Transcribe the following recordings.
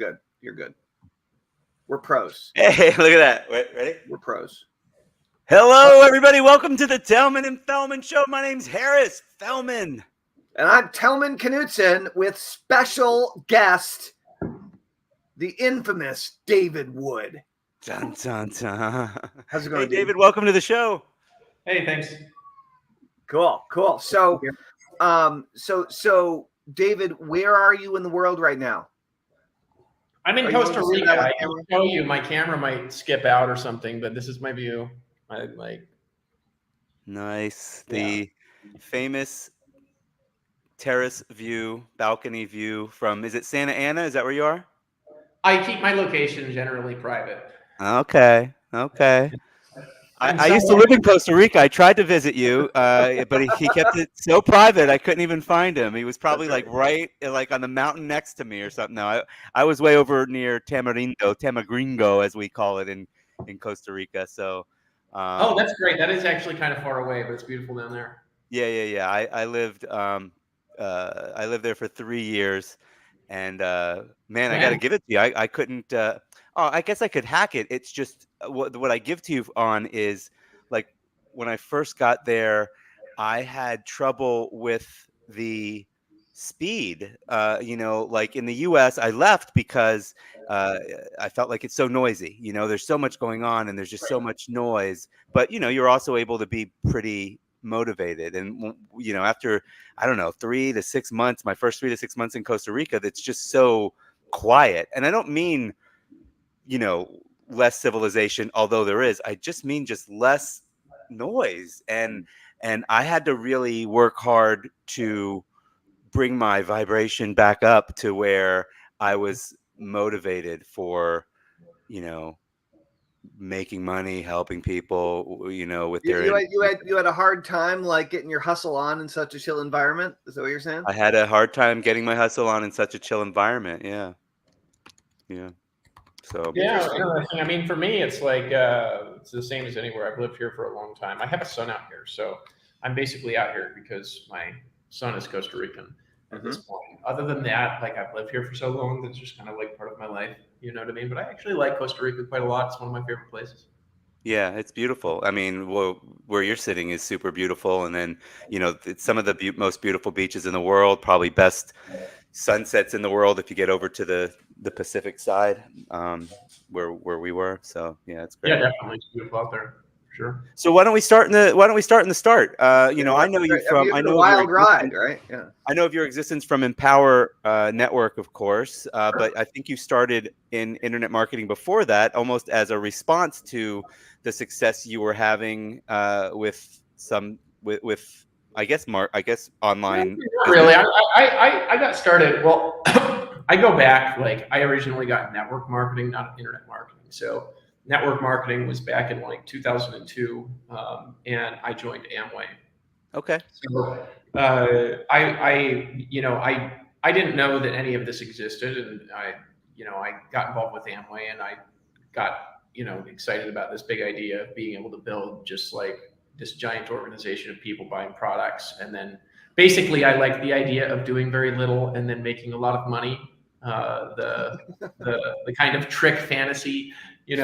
good. You're good. We're pros. Hey, look at that. Wait, ready? We're pros. Hello, everybody. Welcome to the Tellman and Fellman Show. My name's Harris Fellman. And I'm Tellman Knutson with special guest, the infamous David Wood. Dun, dun, dun. How's it going, Hey, David, welcome to the show. Hey, thanks. Cool. So, David, where are you in the world right now? I'm in Costa Rica. I can show you. My camera might skip out or something, but this is my view. Nice. The famous terrace view, balcony view from, is it Santa Ana? Is that where you are? I keep my location generally private. Okay. I used to live in Costa Rica. I tried to visit you, but he kept it so private I couldn't even find him. He was probably right on the mountain next to me or something. No, I was way over near Tamagringo, as we call it in Costa Rica. So, oh, that's great. That is actually kind of far away, but it's beautiful down there. Yeah. I lived there for 3 years, and man, I got to give it to you. I couldn't. I guess I could hack it. It's just what I give to you on is like when I first got there, I had trouble with the speed. Like in the US, I left because I felt like it's so noisy. There's so much going on and there's just so much noise. But you're also able to be pretty motivated. And after I don't know 3 to 6 months, my first 3 to 6 months in Costa Rica, that's just so quiet. And I don't mean less civilization, although there is. I just mean just less noise. And I had to really work hard to bring my vibration back up to where I was motivated for, making money, helping people, with their. You had a hard time like getting your hustle on in such a chill environment. Is that what you're saying? I had a hard time getting my hustle on in such a chill environment. Yeah. So yeah, interesting. I mean, for me, it's like it's the same as anywhere. I've lived here for a long time. I have a son out here, so I'm basically out here because my son is Costa Rican at this point. Other than that, like I've lived here for so long, that's just kind of like part of my life. You know what I mean? But I actually like Costa Rica quite a lot. It's one of my favorite places. Yeah, it's beautiful. I mean, where you're sitting is super beautiful, and then it's some of the most beautiful beaches in the world. Probably best sunsets in the world if you get over to the Pacific side, where we were. So yeah, it's great. Yeah, definitely, it's beautiful out there. Sure. So why don't we start in the start? I know you from. I know Wild Ride, right? Yeah. I know of your existence from Empower Network, of course, but I think you started in internet marketing before that, almost as a response to the success you were having with I guess online. Not really. I got started. Well, I go back. Like I originally got network marketing, not internet marketing. So network marketing was back in like 2002, and I joined Amway. Okay. So I didn't know that any of this existed, and I got involved with Amway, and I got excited about this big idea of being able to build just like this giant organization of people buying products. And then basically I like the idea of doing very little and then making a lot of money. The kind of trick fantasy, It's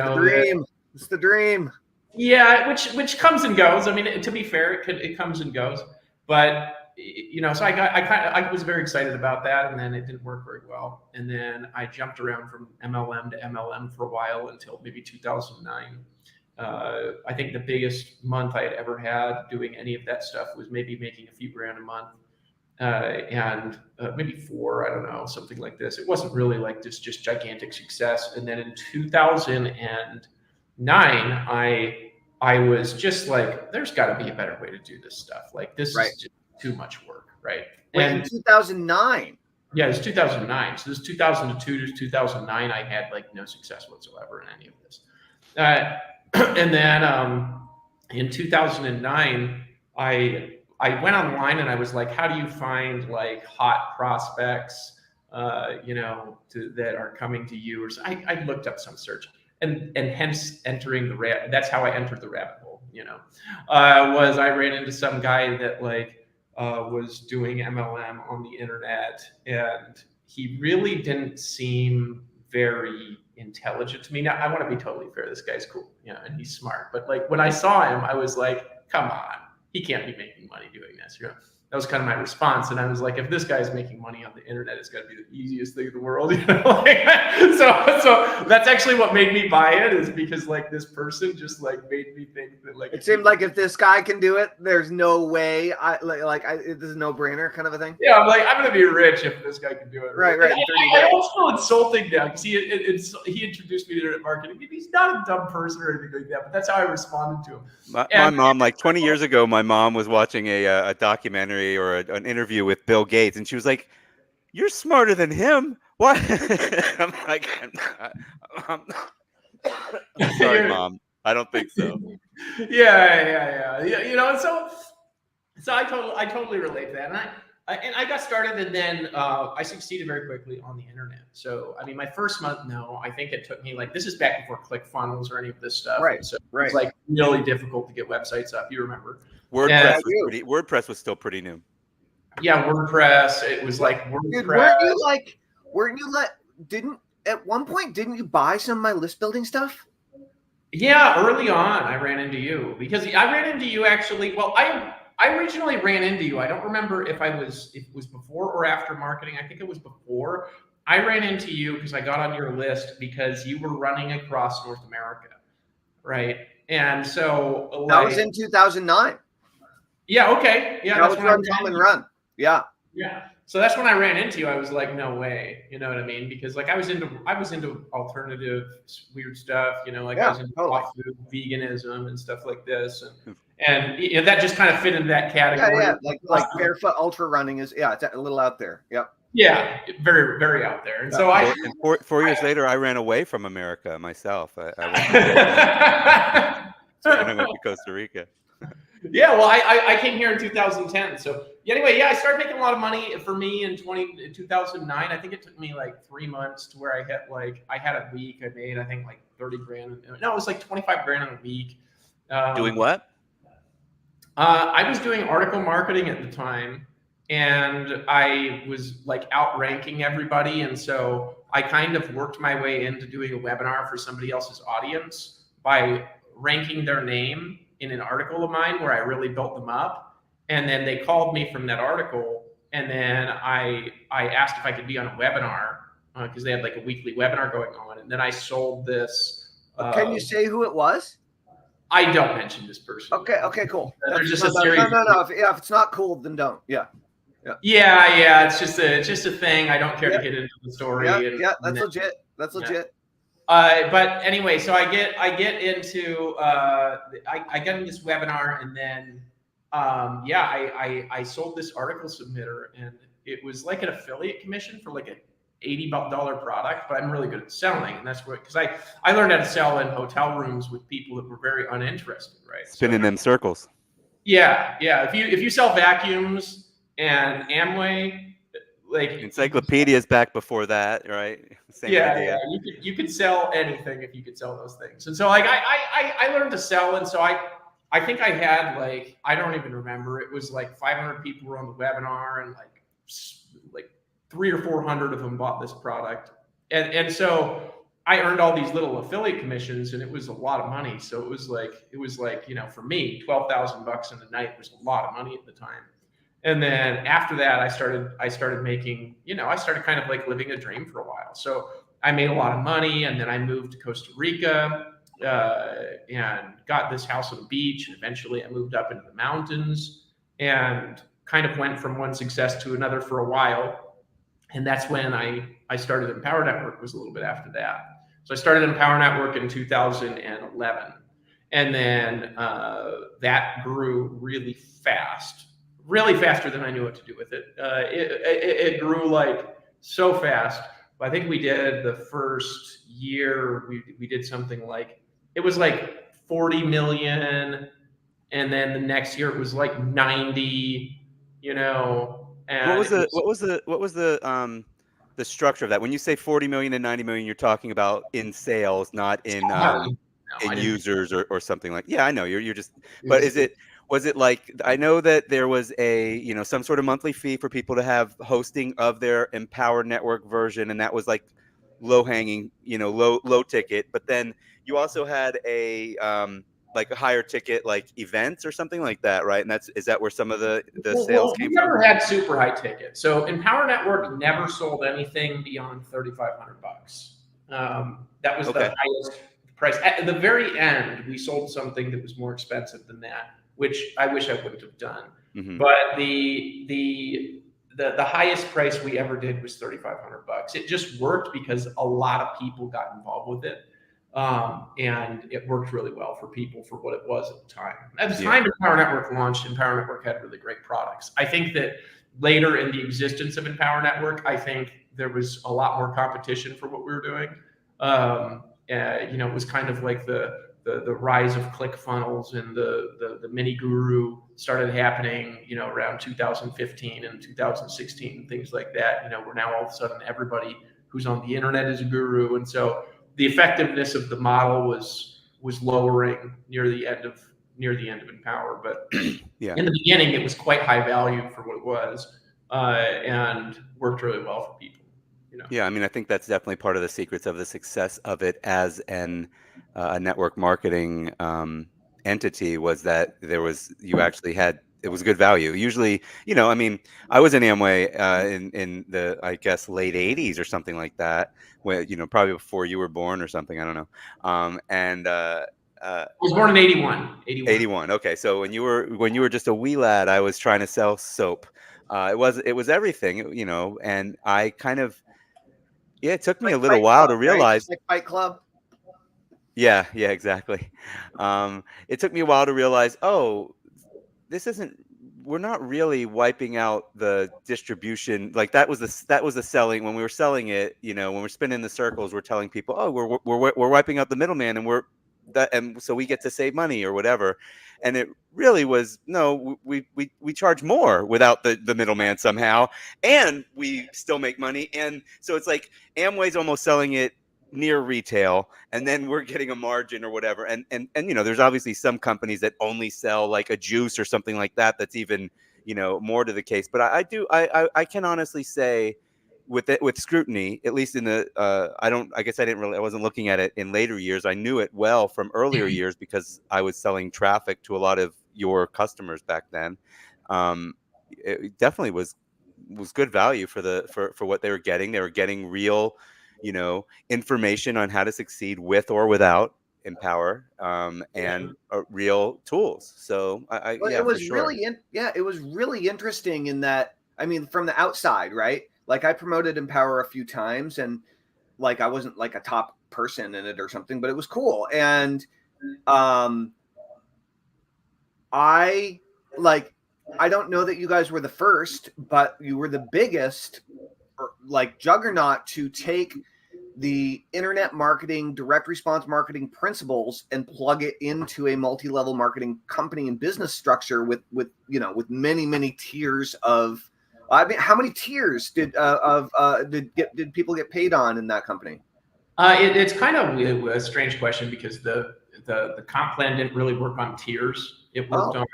the dream. Yeah, which comes and goes. I mean, to be fair, it comes and goes. But so I was very excited about that, and then it didn't work very well. And then I jumped around from MLM to MLM for a while until maybe 2009. I think the biggest month I had ever had doing any of that stuff was maybe making a few grand a month, and maybe 4, I don't know, something like this. It wasn't really like this just gigantic success. And then in 2009, I was just like, there's got to be a better way to do this stuff. Like this is just too much work, right? And in 2009. Yeah, it's 2009. So this 2002 to 2009, I had like no success whatsoever in any of this. And then in 2009, I went online and I was like, how do you find like hot prospects, that are coming to you? Or I looked up some search, and hence entering that's how I entered the rabbit hole. Was I ran into some guy that like was doing MLM on the internet, and he really didn't seem very intelligent to me. Now, I want to be totally fair. This guy's cool, and he's smart. But like when I saw him, I was like, come on, he can't be making money doing this. That was kind of my response. And I was like, if this guy's making money on the internet, it's got to be the easiest thing in the world. So that's actually what made me buy it, is because like this person just like made me think that like it seemed like if this guy can do it, there's no way this is a no brainer kind of a thing. Yeah, I'm like, I'm gonna be rich if this guy can do it. Right. I almost feel insulting now because he introduced me to internet marketing. He's not a dumb person or anything like that, but that's how I responded to him. My mom, like 20 years ago, my mom was watching a documentary or an interview with Bill Gates, and she was like, "You're smarter than him." What? I'm like, I'm sorry, Mom. I don't think so. Yeah. So I totally relate to that, and I got started, and then I succeeded very quickly on the internet. So I mean, my first month, I think it took me like, this is back before ClickFunnels or any of this stuff. Right. So it's like really difficult to get websites up. You remember? WordPress was still pretty new. Yeah, WordPress. It was like WordPress. Dude, at one point didn't you buy some of my list building stuff? Yeah, early on I ran into you, because I ran into you actually. Well, I originally ran into you. I don't remember if it was before or after marketing. I think it was before. I ran into you because I got on your list because you were running across North America, right? And so that was in 2009. Yeah. Okay. Yeah. That was Run Tellman Run. Yeah. Yeah. So that's when I ran into you. I was like, no way. You know what I mean? Because like I was into alternative weird stuff. I was into food, veganism, and stuff like this, and that just kind of fit into that category. Yeah. Like barefoot ultra running is it's a little out there. Yep. Yeah, very, very out there. And so four years later, I ran away from America myself. I went to Costa Rica. Yeah, well, I came here in 2010. So anyway, I started making a lot of money for me in 2009. I think it took me like 3 months to where I had a week. I made, I think, like 30 grand. No, it was like 25 grand in a week. Doing what? I was doing article marketing at the time, and I was like outranking everybody. And so I kind of worked my way into doing a webinar for somebody else's audience by ranking their name in an article of mine where I really built them up. And then they called me from that article. And then I asked if I could be on a webinar because they had like a weekly webinar going on. And then I sold this. Can you say who it was? I don't mention this person. Okay, cool. There's just a series. No. If it's not cool, then don't. Yeah. It's just a thing. I don't care to get into the story. That's legit. That's legit. But anyway, so I get into I get in this webinar, and then I sold this article submitter, and it was like an affiliate commission for like an $80 product, but I'm really good at selling, and that's what, because I learned how to sell in hotel rooms with people that were very uninterested, right? Spinning them circles. Yeah. If you sell vacuums and Amway, like encyclopedias back before that, right? Same idea. You could sell anything if you could sell those things. And so like I learned to sell, and so I think I had like, I don't even remember, it was like 500 people were on the webinar, and like 300 or 400 of them bought this product, and so I earned all these little affiliate commissions, and it was a lot of money. So it was like for me, $12,000 in a night was a lot of money at the time. And then after that, I started making, I started kind of like living a dream for a while. So I made a lot of money, and then I moved to Costa Rica and got this house on the beach. And eventually I moved up into the mountains and kind of went from one success to another for a while. And that's when I started Empower Network, was a little bit after that. So I started Empower Network in 2011. And then that grew really fast. Really faster than I knew what to do with it. It grew like so fast. I think we did the first year, we did something like, it was like 40 million. And then the next year it was like 90, and what was the structure of that? When you say 40 million and 90 million, you're talking about in sales, not in users or something like, I know you're just, but was it like, I know that there was a, some sort of monthly fee for people to have hosting of their Empower Network version, and that was like low hanging, low ticket, but then you also had a like a higher ticket, like events or something like that, right? And is that where some of the sales We came from? never had super high tickets. So Empower Network never sold anything beyond $3,500. That was Okay. the highest price. At the very end, we sold something that was more expensive than that, which I wish I wouldn't have done. Mm-hmm. But the highest price we ever did was $3,500. It just worked because a lot of people got involved with it. And it worked really well for people for what it was at the time. At the time Empower Network launched, Empower Network had really great products. I think that later in the existence of Empower Network, I think there was a lot more competition for what we were doing. It was kind of like the rise of ClickFunnels and the mini guru started happening, around 2015 and 2016 and things like that. Where now all of a sudden everybody who's on the internet is a guru, and so the effectiveness of the model was lowering near the end of Empower. But in the beginning, it was quite high value for what it was, and worked really well for people. Yeah, I mean, I think that's definitely part of the secrets of the success of it as a network marketing entity, was that you actually had, it was good value. Usually, I mean, I was in Amway in the, I guess, late 80s or something like that, where, probably before you were born or something, I don't know. I was born in 81. 81. Okay, so when you were just a wee lad, I was trying to sell soap. It was everything, and I kind of, it took me Like a little Fight while Club, to right? realize. Just like Fight Club. Yeah, exactly. It took me a while to realize, oh, we're not really wiping out the distribution. Like that was the selling, when we were selling it, when we're spinning the circles, we're telling people, oh, we're wiping out the middleman, and so we get to save money or whatever. And it really was, no, we charge more without the middleman somehow, and we still make money. And so it's like Amway's almost selling it near retail, and then we're getting a margin or whatever. And there's obviously some companies that only sell like a juice or something like that, that's even more to the case. But I can honestly say, with scrutiny, at least in the I wasn't looking at it in later years. I knew it well from earlier years because I was selling traffic to a lot of your customers back then. It definitely was good value for what they were getting. They were getting real, information on how to succeed with or without Empower, and real tools. So Well, yeah, it for was sure. it was really interesting in that, I mean, from the outside, right? Like I promoted Empower a few times, and like I wasn't like a top person in it or something, but it was cool. And I don't know that you guys were the first, but you were the biggest, like juggernaut, to take the internet marketing, direct response marketing principles and plug it into a multi-level marketing company and business structure with many tiers of. I mean, how many tiers did people get paid on in that company? It's kind of a strange question because the comp plan didn't really work on tiers. It worked on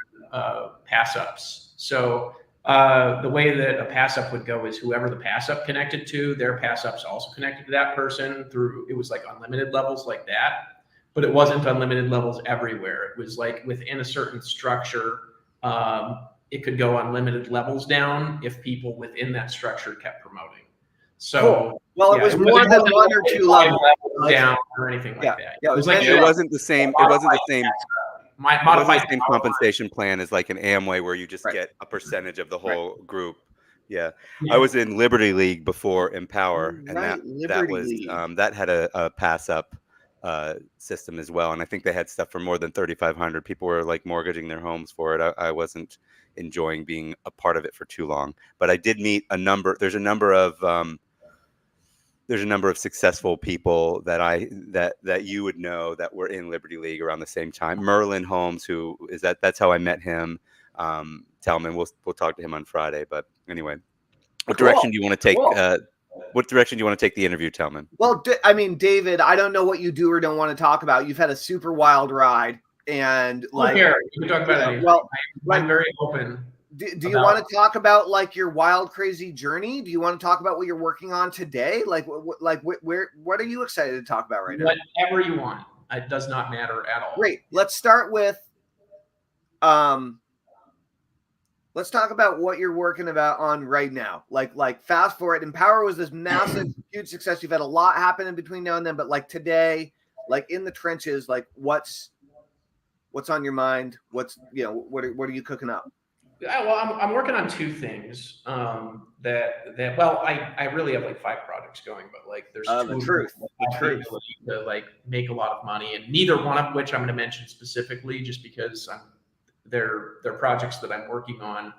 pass ups. So the way that a pass up would go is whoever the pass up connected to, their pass ups also connected to that person through. It was like unlimited levels like that, but it wasn't unlimited levels everywhere. It was like within a certain structure. It could go unlimited levels down if people within that structure kept promoting. So, cool. Well, it was more than one or two levels down or anything like that. Yeah, it wasn't the same. It wasn't the same. Modified compensation plan is like an Amway where you just get a percentage of the whole group. Yeah. I was in Liberty League before Empower, and that had a pass up system as well. And I think they had stuff for more than 3,500. People were like mortgaging their homes for it. I wasn't enjoying being a part of it for too long, but I did meet there's a number of successful people that you would know that were in Liberty League around the same time. Merlin Holmes, that's how I met him. Tellman, we'll talk to him on Friday. But anyway, what direction do you want to take? What direction do you want to take the interview, Tellman? Well, I mean, David, I don't know what you do or don't want to talk about. You've had a super wild ride, and you can talk about it. Well, I'm very open. Do you want to talk about like your wild, crazy journey? Do you want to talk about what you're working on today? Like, what are you excited to talk about right now? Whatever you want. It does not matter at all. Great. Let's start with, let's talk about what you're working on right now. Like fast forward. Empower was this massive, huge success. You've had a lot happen in between now and then, but like today, like in the trenches, like what's on your mind? What are you cooking up? Well, I'm working on two things. Well, I really have like 5 projects going, but like there's two the truth to like make a lot of money, and neither one of which I'm going to mention specifically, just because they're projects that I'm working on,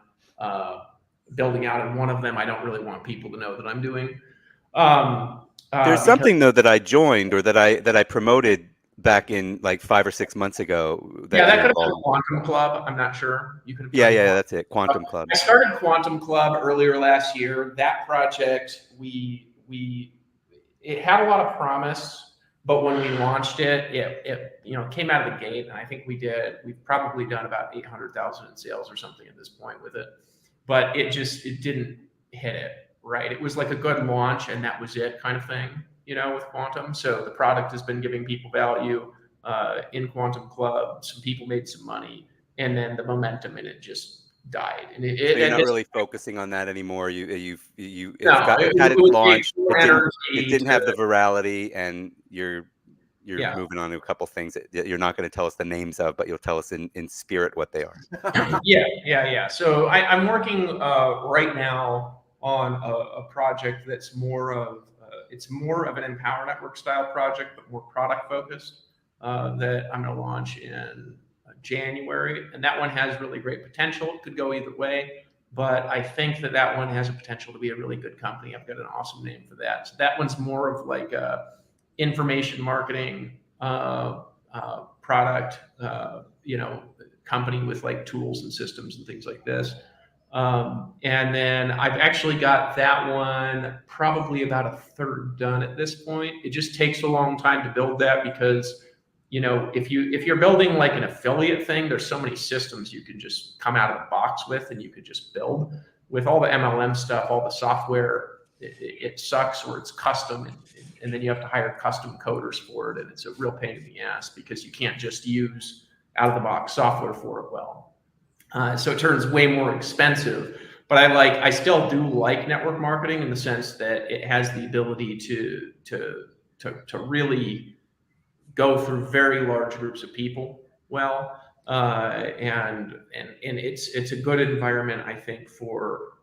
building out, and one of them I don't really want people to know that I'm doing. There's something though that I joined or that I promoted back in like 5 or 6 months ago. That could have been Quantum Club. I'm not sure. You could have. Yeah, that's it. Quantum Club. I started Quantum Club earlier last year. That project, it had a lot of promise, but when we launched it came out of the gate, and I think we've probably done about 800,000 in sales or something at this point with it, but it didn't hit it right. It was like a good launch, and that was it, kind of thing. With Quantum. So the product has been giving people value in Quantum Club. Some people made some money, and then the momentum in it just died. And so you're not really focusing on that anymore. It launched. It didn't have the virality, and you're moving on to a couple things that you're not going to tell us the names of, but you'll tell us in spirit what they are. Yeah. So I'm working right now on a project that's more of an Empower Network style project, but more product focused, that I'm going to launch in January. And that one has really great potential. It could go either way, but I think that one has a potential to be a really good company. I've got an awesome name for that. So that one's more of like a information marketing product, company with like tools and systems and things like this. And then I've actually got that one probably about a third done at this point. It just takes a long time to build that because, if you're building like an affiliate thing, there's so many systems you can just come out of the box with, and you could just build. With all the MLM stuff, all the software, it sucks, or it's custom, and then you have to hire custom coders for it, and it's a real pain in the ass because you can't just use out of the box software for it well. So it turns way more expensive, but I still do like network marketing in the sense that it has the ability to really go through very large groups of people well, and it's a good environment, I think, for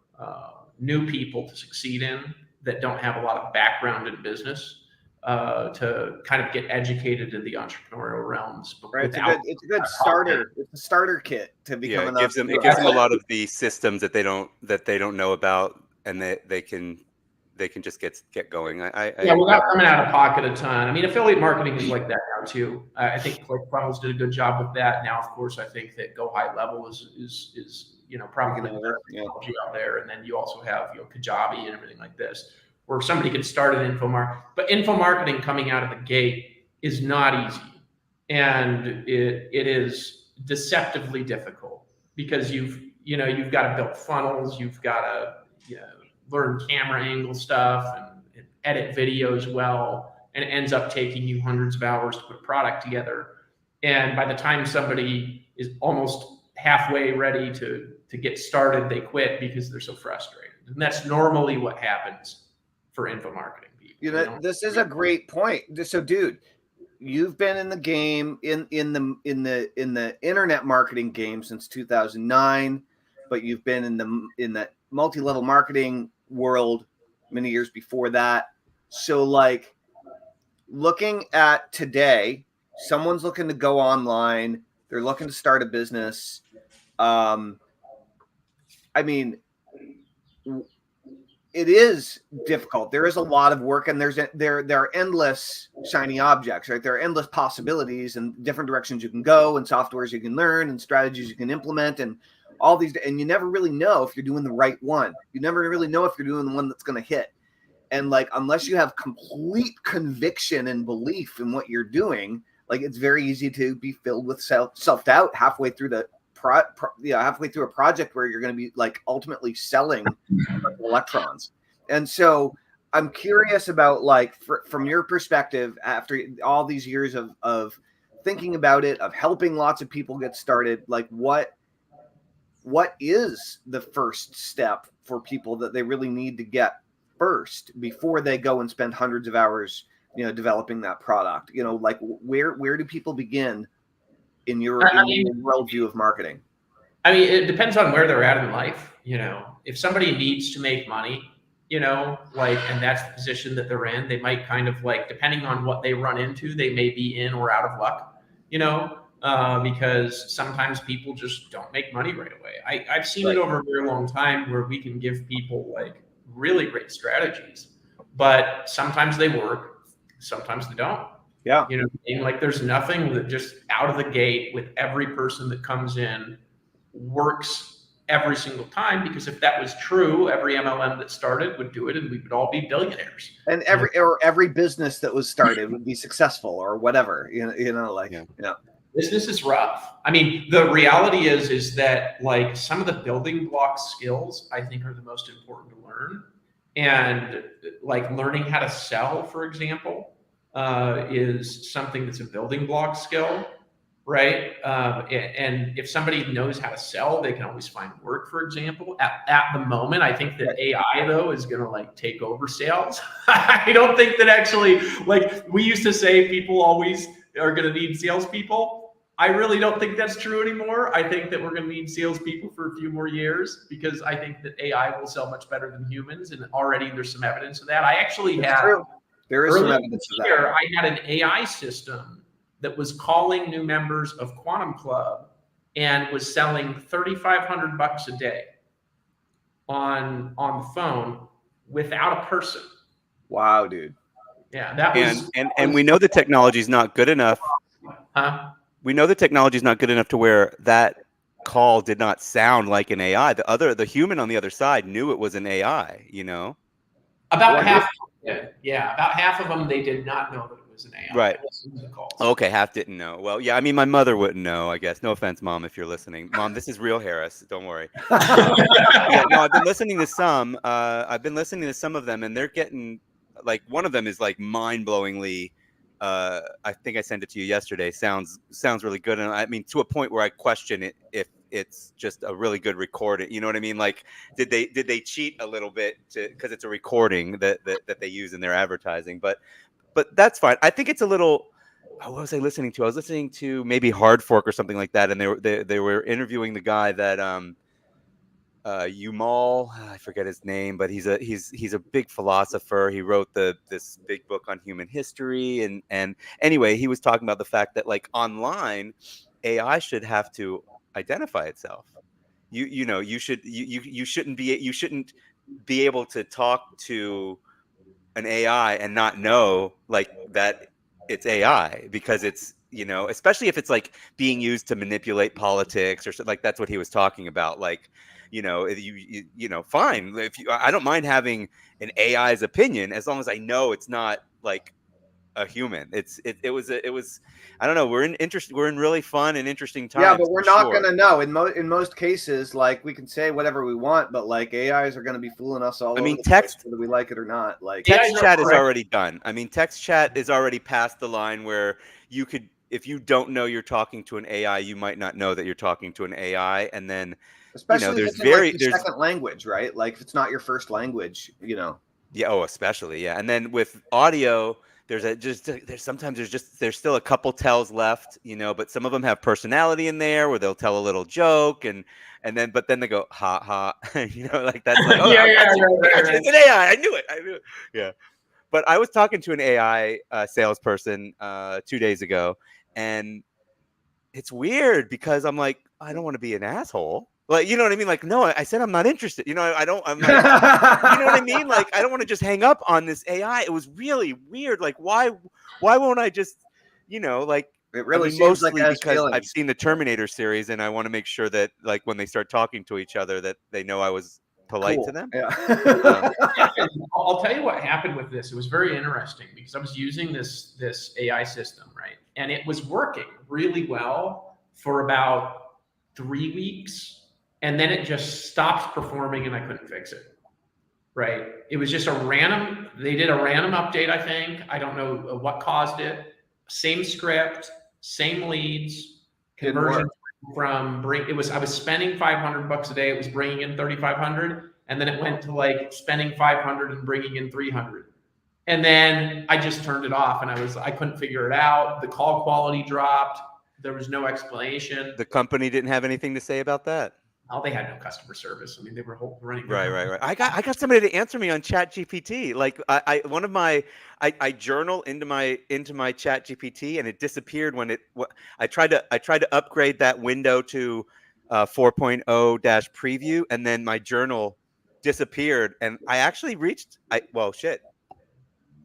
new people to succeed in that don't have a lot of background in business. To kind of get educated in the entrepreneurial realms. Right, it's a good starter. It's a starter kit to become. It gives them a lot of the systems that they don't know about, and they can just get going. Without coming out of pocket a ton. I mean, affiliate marketing is like that now too. I think ClickFunnels did a good job with that. Now, of course, I think that Go High Level is probably the technology out there, and then you also have Kajabi and everything like this, where somebody can start an but info marketing coming out of the gate is not easy. And it is deceptively difficult because you've got to build funnels, you've got to learn camera angle stuff and edit videos well, and it ends up taking you hundreds of hours to put a product together. And by the time somebody is almost halfway ready to get started, they quit because they're so frustrated. And that's normally what happens for info marketing people. This is a great point. So, dude, you've been in the game in the internet marketing game since 2009, but you've been in the multi-level marketing world many years before that. So, like, looking at today, someone's looking to go online. They're looking to start a business. I mean, it is difficult. There is a lot of work, and there are endless shiny objects, right? There are endless possibilities and different directions you can go, and softwares you can learn, and strategies you can implement, and all these. And you never really know if you're doing the right one. You never really know if you're doing the one that's going to hit. And like, unless you have complete conviction and belief in what you're doing, like, it's very easy to be filled with self-doubt halfway through the halfway through a project where you're going to be like ultimately selling electrons. And so I'm curious about, like, from your perspective, after all these years of thinking about it, of helping lots of people get started, like what is the first step for people that they really need to get first before they go and spend hundreds of hours, developing that product? Like where do people begin in your worldview of marketing? I mean, it depends on where they're at in life. If somebody needs to make money, like, and that's the position that they're in, they might kind of, like, depending on what they run into, they may be in or out of luck, because sometimes people just don't make money right away. I've seen it over a very long time where we can give people, like, really great strategies, but sometimes they work, sometimes they don't. Yeah. Like, there's nothing that just out of the gate with every person that comes in works every single time, because if that was true, every MLM that started would do it and we would all be billionaires. And every business that was started would be successful or whatever, Business is rough. I mean, the reality is that, like, some of the building block skills I think are the most important to learn. And, like, learning how to sell, for example, is something that's a building block skill. Right. And if somebody knows how to sell, they can always find work, for example. At the moment, I think that AI, though, is going to, like, take over sales. I don't think that actually, like, we used to say people always are going to need salespeople. I really don't think that's true anymore. I think that we're going to need salespeople for a few more years, because I think that AI will sell much better than humans. And already there's some evidence of that. I actually there is some evidence of that. I had an AI system that was calling new members of Quantum Club and was selling $3,500 a day on the phone without a person. Wow, dude. Yeah, that was and we know the technology is not good enough. Huh? We know the technology is not good enough to where that call did not sound like an AI. The human on the other side knew it was an AI. About half. Yeah, about half of them, they did not know that it was an AI. Right. Okay, half didn't know. Well, yeah, I mean, my mother wouldn't know, I guess. No offense, Mom, if you're listening. Mom, this is real Harris. Don't worry. Yeah, no, I've been listening to some. I've been listening to some of them, and they're getting, like, one of them is, like, mind-blowingly. I think I sent it to you yesterday. Sounds really good, and I mean, to a point where I question it if it's just a really good recording. You know what I mean? Like, did they cheat a little bit because it's a recording that they use in their advertising? But that's fine. I think it's a little. What was I listening to? I was listening to maybe Hard Fork or something like that, and they were interviewing the guy that Yumal, I forget his name, but he's a big philosopher. He wrote this big book on human history, and anyway, he was talking about the fact that, like, online, AI should have to identify itself. You shouldn't be able to talk to an AI and not know, like, that it's AI, because it's, especially if it's, like, being used to manipulate politics or something. Like, that's what he was talking about. Like, if fine. I don't mind having an AI's opinion as long as I know it's not, like, a human. It was I don't know. We're in really fun and interesting times. Yeah, but we're not going to know in most cases. Like, we can say whatever we want, but, like, AIs are going to be fooling us all. I mean, text, whether we like it or not. Like, text chat is already done. I mean, text chat is already past the line where you could, if you don't know you're talking to an AI, you might not know that you're talking to an AI, and then especially if it's there's second language, right? Like, if it's not your first language, Yeah. Oh, especially. Yeah. And then with audio, there's still a couple tells left, but some of them have personality in there where they'll tell a little joke and then they go, ha ha, like, that's like, oh, it's an AI. I knew it. Yeah. But I was talking to an AI salesperson 2 days ago, and it's weird because I'm like, I don't want to be an asshole. Like, you know what I mean? Like, no, I said I'm not interested. I'm like, you know what I mean? Like, I don't want to just hang up on this AI. It was really weird. Like, why won't I just, like, it really seems mostly like because I've seen the Terminator series, and I want to make sure that, like, when they start talking to each other, that they know I was polite to them. Yeah. I'll tell you what happened with this. It was very interesting because I was using this AI system, right? And it was working really well for about 3 weeks, and then it just stopped performing and I couldn't fix it. Right. It was just they did a random update, I think. I don't know what caused it. Same script, same leads, conversion from I was spending $500 a day. It was bringing in 3,500. And then it went to like spending 500 and bringing in 300. And then I just turned it off and I couldn't figure it out. The call quality dropped. There was no explanation. The company didn't have anything to say about that. Oh, they had no customer service. I mean, they were running. Right. I got somebody to answer me on ChatGPT. Like I journal into my ChatGPT and it disappeared when I tried to upgrade that window to 4.0 preview, and then my journal disappeared, and I actually shit.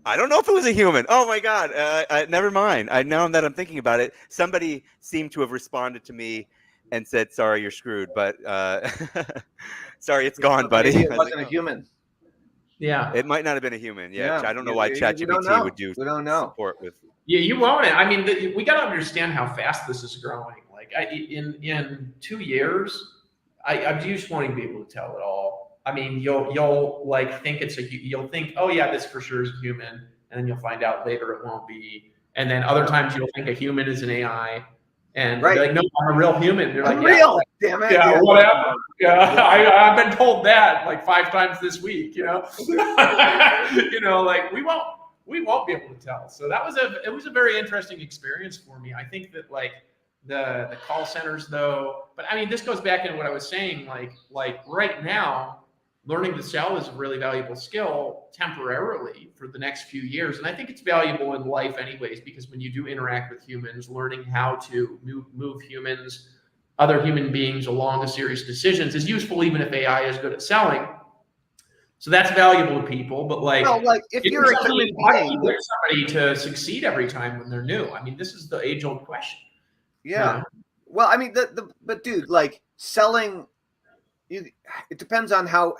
I don't know if it was a human. Oh my God. Never mind. Now that I'm thinking about it, somebody seemed to have responded to me and said, "Sorry, you're screwed." But sorry, it's gone, buddy. Maybe it wasn't a human. Yeah, it might not have been a human. Yeah, I don't know why ChatGPT would do. We don't know. Support with. Yeah, you won't. I mean, we got to understand how fast this is growing. Like, in 2 years, I'm just wanting to be able to tell it all. I mean, you'll like think you'll think, oh yeah, this for sure is a human, and then you'll find out later it won't be. And then other times you'll think a human is an AI. And they're like, no, I'm a real human. They're like, real, damn it. Yeah, whatever. Yeah, I've been told that like 5 times this week. You know, like we won't be able to tell. So it was a very interesting experience for me. I think that like the call centers though, but I mean, this goes back into what I was saying. Like right now, learning to sell is a really valuable skill temporarily for the next few years. And I think it's valuable in life anyways, because when you do interact with humans, learning how to move other human beings along a series of decisions is useful, even if AI is good at selling. So that's valuable to people. But if you're a human being, you get somebody to succeed every time when they're new. I mean, this is the age-old question. Yeah. Well, I mean, but dude, like selling, it depends on how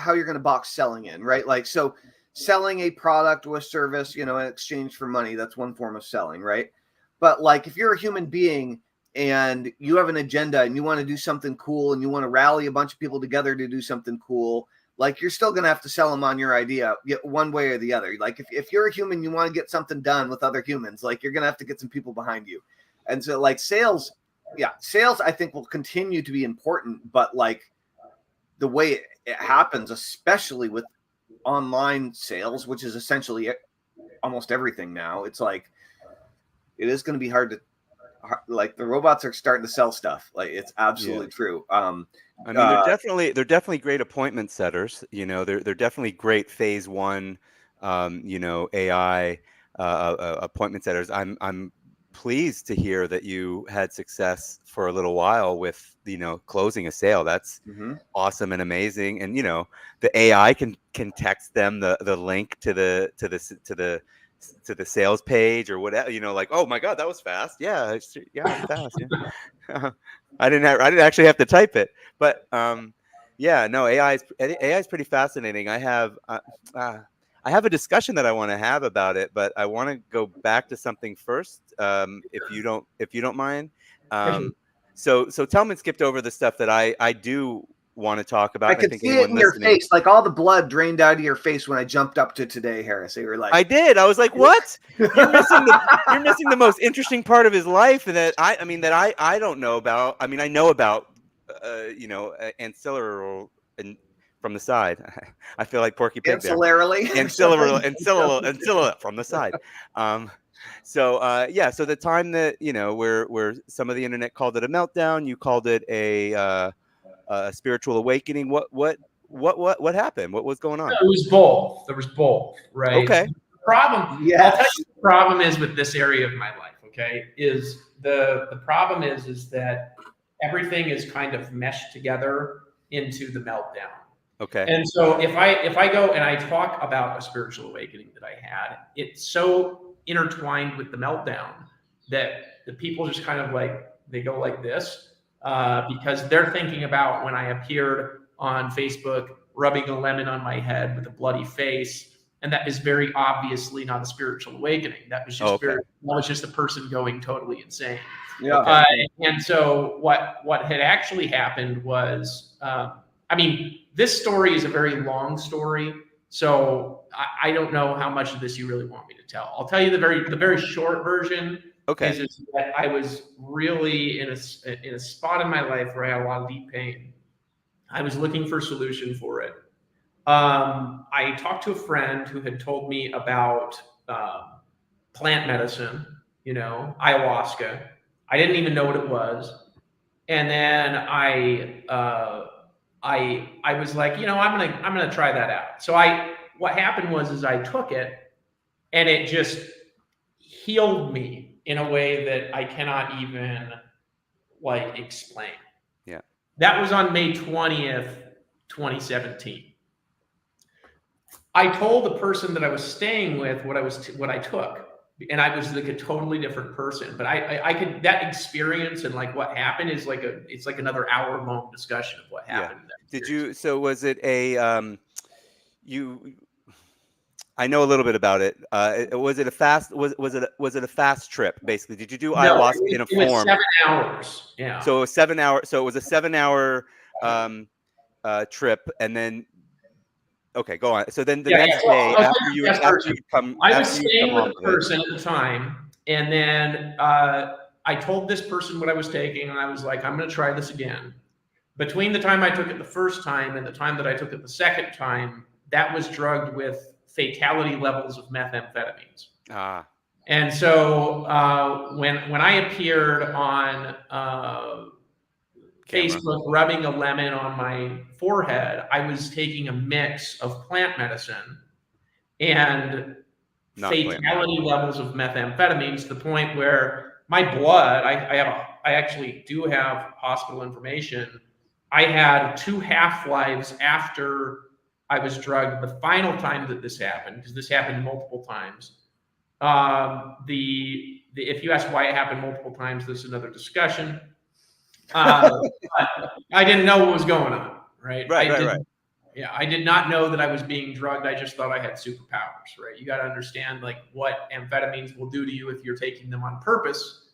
you're going to box selling in, right? Like, so selling a product or a service, in exchange for money, that's one form of selling, right? But like, if you're a human being and you have an agenda and you want to do something cool and you want to rally a bunch of people together to do something cool, like you're still going to have to sell them on your idea one way or the other. Like if you're a human, you want to get something done with other humans, like you're going to have to get some people behind you. And so like sales, I think will continue to be important, but like, the way it happens, especially with online sales, which is essentially almost everything now, it's like, it is going to be hard to, like the robots are starting to sell stuff. Like it's absolutely true. I mean, they're definitely great appointment setters. They're definitely great phase 1, AI appointment setters. I'm pleased to hear that you had success for a little while with closing a sale. That's awesome and amazing. And the AI can text them the link to the sales page or whatever. Like, oh my God, that was fast. Yeah, fast. Yeah. I didn't actually have to type it, but AI is pretty fascinating. I have a discussion that I want to have about it, but I want to go back to something first, if you don't mind. So Tellman skipped over the stuff that I do want to talk about. I could see it in your face, like all the blood drained out of your face when I jumped up to today, Harris. You were like, I did. I was like, what? You're missing the most interesting part of his life, and that I don't know about. I mean, I know about, ancillary and from the side. I feel like Porky Pig there. Ancillary from the side. So the time that where some of the internet called it a meltdown, you called it a spiritual awakening. What happened? What was going on? It was both. There was both, right? Okay. The problem. Yes. I'll tell you the problem is with this area of my life. Okay, is the problem is that everything is kind of meshed together into the meltdown. Okay. And so if I go and I talk about a spiritual awakening that I had, it's so intertwined with the meltdown that the people just kind of like, they go like this, because they're thinking about when I appeared on Facebook rubbing a lemon on my head with a bloody face and that is very obviously not a spiritual awakening. That was just that was just a person going totally insane. Yeah. And so what had actually happened was, I mean, this story is a very long story, so I don't know how much of this you really want me to tell. I'll tell you the very short version. Okay. Is that I was really in a spot in my life where I had a lot of deep pain. I was looking for a solution for it. I talked to a friend who had told me about plant medicine, ayahuasca. I didn't even know what it was. And then I was like, I'm gonna try that out. So what happened was I took it, and it just healed me in a way that I cannot even explain. Yeah. That was on May 20th, 2017. I told the person that I was staying with what I took, and I was like a totally different person. But I could, that experience and what happened is it's like another hour long discussion of what happened. Yeah. Did you? So was it a I know a little bit about it. Was it a fast? Was it a fast trip? Basically, did you do ayahuasca in a form? It was 7 hours. Yeah. So it was 7 hours. So it was a 7-hour trip, and then. Okay, go on. So then the next day, after you come, I was staying with a person at the time, and then I told this person what I was taking, and I was like, I'm going to try this again. Between the time I took it the first time and the time that I took it the second time, that was drugged with fatality levels of methamphetamines. And so when I appeared on Facebook rubbing a lemon on my forehead, I was taking a mix of plant medicine and fatality levels of methamphetamines, to the point where my blood, I actually do have hospital information. I had 2 half-lives after I was drugged the final time that this happened, because this happened multiple times. If you ask why it happened multiple times, there's another discussion. I didn't know what was going on, right? Right. Yeah, I did not know that I was being drugged. I just thought I had superpowers, right? You got to understand what amphetamines will do to you if you're taking them on purpose.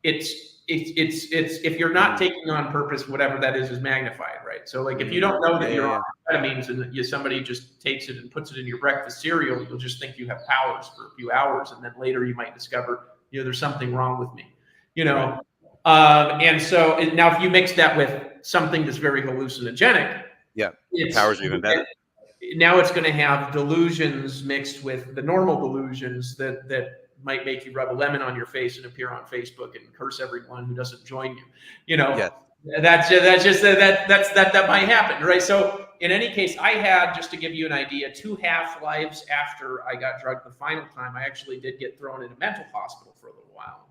It's if you're not taking on purpose, whatever that is magnified, right? So if you don't know that you're on amphetamines and somebody just takes it and puts it in your breakfast cereal, you'll just think you have powers for a few hours, and then later you might discover there's something wrong with me, Right. And so now if you mix that with something that's very hallucinogenic, powers are even better. Now it's going to have delusions mixed with the normal delusions that might make you rub a lemon on your face and appear on Facebook and curse everyone who doesn't join you. That might happen, right? So in any case, I had, just to give you an idea, 2 half-lives after I got drugged the final time. I actually did get thrown in a mental hospital for a little while.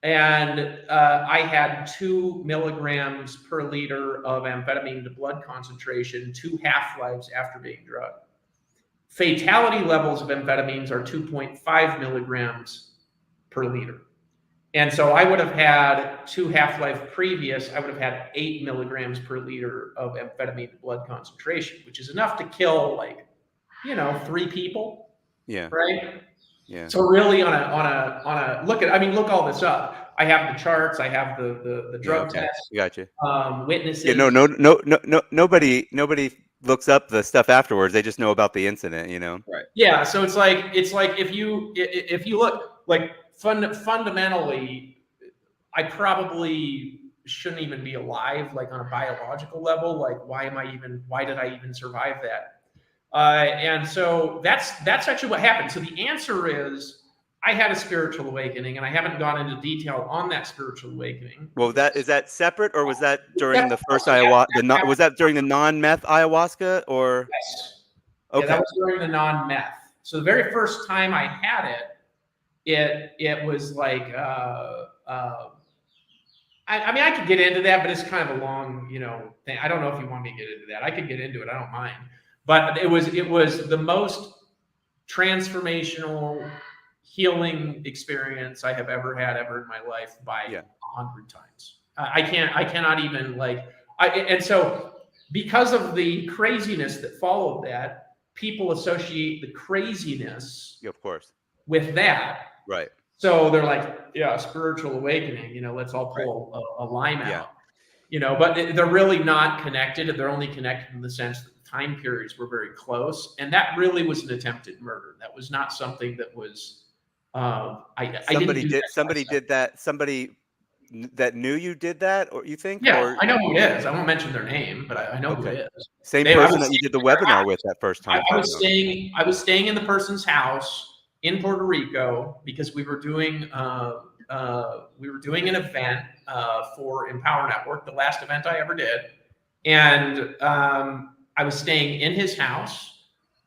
And I had 2 milligrams per liter of amphetamine to blood concentration, 2 half-lives after being drugged. Fatality levels of amphetamines are 2.5 milligrams per liter. And so I would have had 2 half-life previous, I would have had 8 milligrams per liter of amphetamine to blood concentration, which is enough to kill 3 people. Yeah. Right? Yeah. So really on a look all this up. I have the charts, I have the drug tests. Gotcha. Witnesses. Yeah, no, nobody looks up the stuff afterwards. They just know about the incident, Right. Yeah, so it's like if you look fundamentally, I probably shouldn't even be alive on a biological level. Why did I even survive that? And so that's actually what happened. So the answer is, I had a spiritual awakening, and I haven't gone into detail on that spiritual awakening. Well, is that separate, or was that during the first ayahuasca? Was that during the non-meth ayahuasca, or? Yes. Okay. Yeah, that was during the non-meth. So the very first time I had it was like, I could get into that, but it's kind of a long, thing. I don't know if you want me to get into that. I could get into it. I don't mind. But it was the most transformational healing experience I have ever had in my life by 100 times. I cannot even and so because of the craziness that followed that, people associate the craziness Of course. with that. Right. So they're like, yeah, spiritual awakening, let's all pull a line Yeah. out, but they're really not connected. They're only connected in the sense that the time periods were very close. And that really was an attempted murder. That was not something that was, I didn't do that. Somebody did that. Somebody that knew you did that, or you think? Yeah, Or I know who it is. I won't mention their name, but I know who okay. it is. Same I person was that you did the staying at their webinar house. with that first time. I was staying in the person's house in Puerto Rico because we were doing an event for Empower Network, the last event I ever did, and I was staying in his house.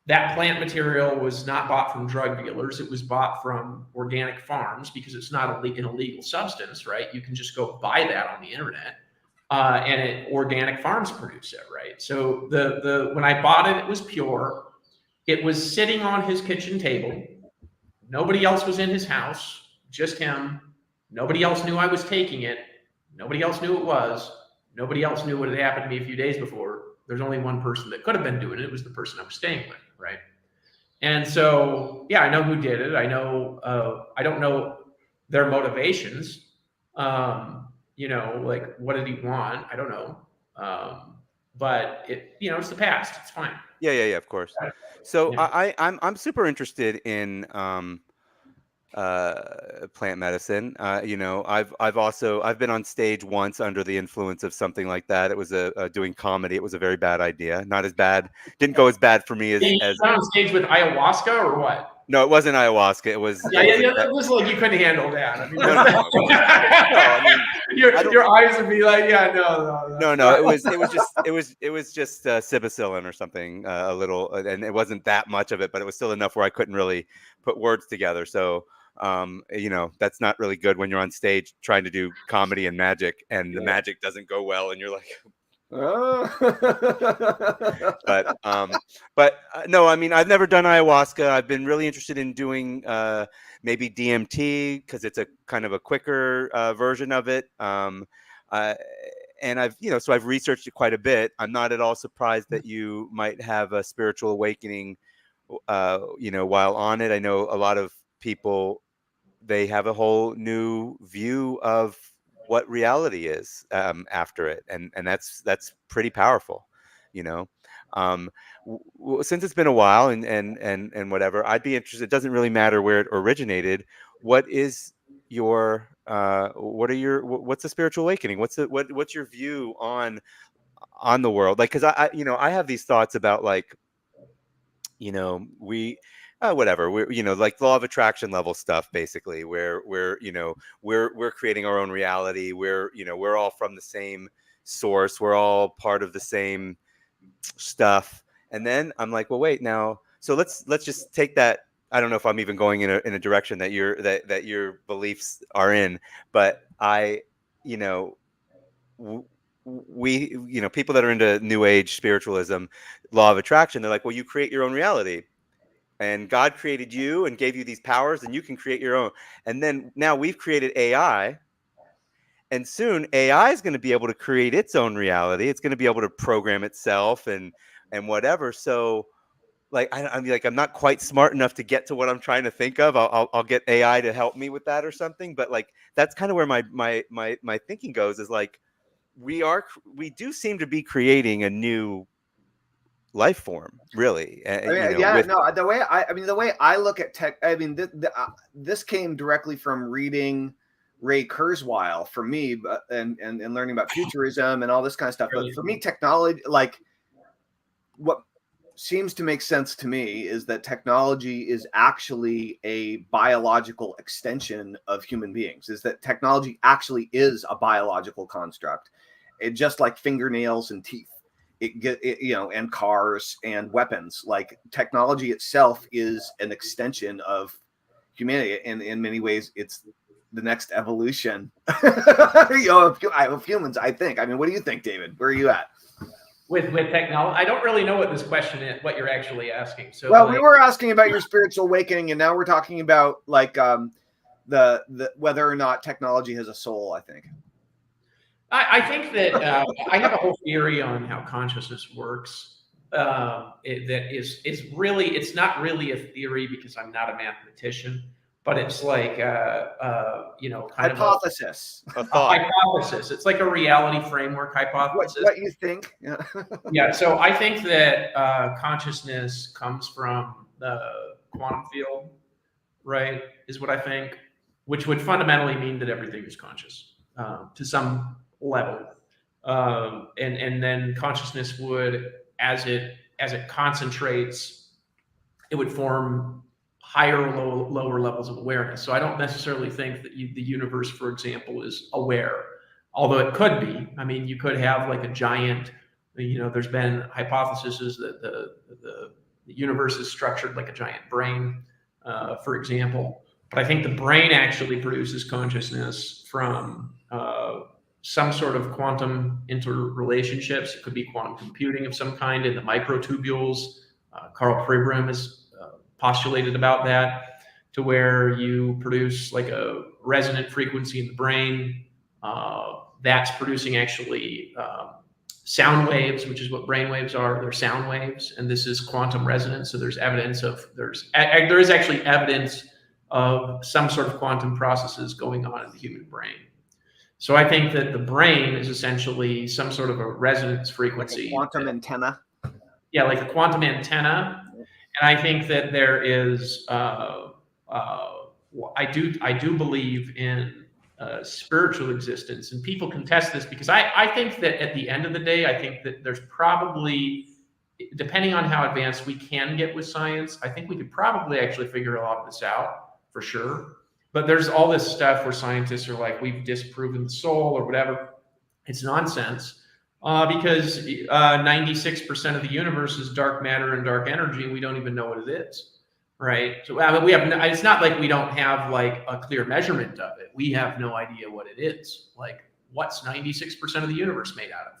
That plant material was not bought from drug dealers. It was bought from organic farms because it's not an illegal substance, right? You can just go buy that on the internet. And organic farms produce it, right? So when I bought it, it was pure. It was sitting on his kitchen table. Nobody else was in his house, just him. Nobody else knew I was taking it. Nobody else knew it was. Nobody else knew what had happened to me a few days before. There's only one person that could have been doing it. It was the person I was staying with, right? And so, yeah, I know who did it. I know. I don't know their motivations. Like, what did he want? I don't know. But it's the past. It's fine. Yeah, of course. So yeah. I'm super interested in plant medicine. I've been on stage once under the influence of something like that. It was doing comedy. It was a very bad idea. Not as bad. Didn't go as bad for me as. You on stage with ayahuasca or what? No, it wasn't ayahuasca. It was. It was like you couldn't handle that. I mean, no, I mean, your eyes would be like, yeah, no. No. It was just cibacillin or something, a little, and it wasn't that much of it, but it was still enough where I couldn't really put words together. So, that's not really good when you're on stage trying to do comedy and magic, and the magic doesn't go well, and you're like. But no, I mean, I've never done ayahuasca. I've been really interested in doing maybe DMT because it's a kind of a quicker version of it. And I've researched it quite a bit. I'm not at all surprised that you might have a spiritual awakening, while on it. I know a lot of people, they have a whole new view of what reality is after it, and that's pretty powerful, since it's been a while and whatever, I'd be interested. It doesn't really matter where it originated. What is your what's the spiritual awakening? What's your view on the world? Like, because I have these thoughts about, like, we whatever, we're like law of attraction level stuff, basically, where we're creating our own reality. We're all from the same source. We're all part of the same stuff. And then I'm like, well, wait, now, so let's just take that. I don't know if I'm even going in a direction that your beliefs are in, but we people that are into new age spiritualism, law of attraction, they're like, well, you create your own reality. And God created you and gave you these powers, and you can create your own. And then now we've created AI, and soon AI is going to be able to create its own reality. It's going to be able to program itself and whatever. So, like, I mean, like, I'm not quite smart enough to get to what I'm trying to think of. I'll get AI to help me with that or something. But, like, that's kind of where my thinking goes, is like, we do seem to be creating a new life form, really. The way I look at tech, I mean, this came directly from reading Ray Kurzweil for me, and learning about futurism and all this kind of stuff. But for me, technology, like, what seems to make sense to me is that technology is actually a biological extension of human beings. Is that technology actually is a biological construct, it just like fingernails and teeth. And cars and weapons. Like, technology itself is an extension of humanity, and in many ways, it's the next evolution of humans, I think. I mean, what do you think, David? Where are you at? With technology, I don't really know what this question is, what you're actually asking. So, well, we were asking about your spiritual awakening, and now we're talking about, like, the whether or not technology has a soul, I think. I think that I have a whole theory on how consciousness works. that is really, it's not really a theory because I'm not a mathematician, but it's like kind Hypothesis. A of a thought. hypothesis. It's like a reality framework hypothesis. What you think? Yeah. Yeah, so I think that consciousness comes from the quantum field, right? Is what I think, which would fundamentally mean that everything is conscious to some level, and then consciousness would, as it concentrates, it would form higher or lower levels of awareness. So I don't necessarily think that the universe, for example, is aware, although it could be. I mean, you could have like a giant. There's been hypotheses that the universe is structured like a giant brain, for example. But I think the brain actually produces consciousness from some sort of quantum interrelationships. It could be quantum computing of some kind in the microtubules. Carl Pribram has postulated about that, to where you produce like a resonant frequency in the brain that's producing actually sound waves, which is what brain waves are. They're sound waves, and this is quantum resonance. So there's evidence of there is actually evidence of some sort of quantum processes going on in the human brain. So I think that the brain is essentially some sort of a resonance frequency, like a quantum antenna. Yeah, like a quantum antenna. And I think that there is I do believe in spiritual existence, and people contest this because I think that at the end of the day, I think that there's probably, depending on how advanced we can get with science, I think we could probably actually figure a lot of this out for sure. But there's all this stuff where scientists are like, we've disproven the soul or whatever. It's nonsense. Because 96% of the universe is dark matter and dark energy, and we don't even know what it is, right? So I mean, we have. It's not like we don't have like a clear measurement of it. We have no idea what it is. Like, what's 96% of the universe made out of?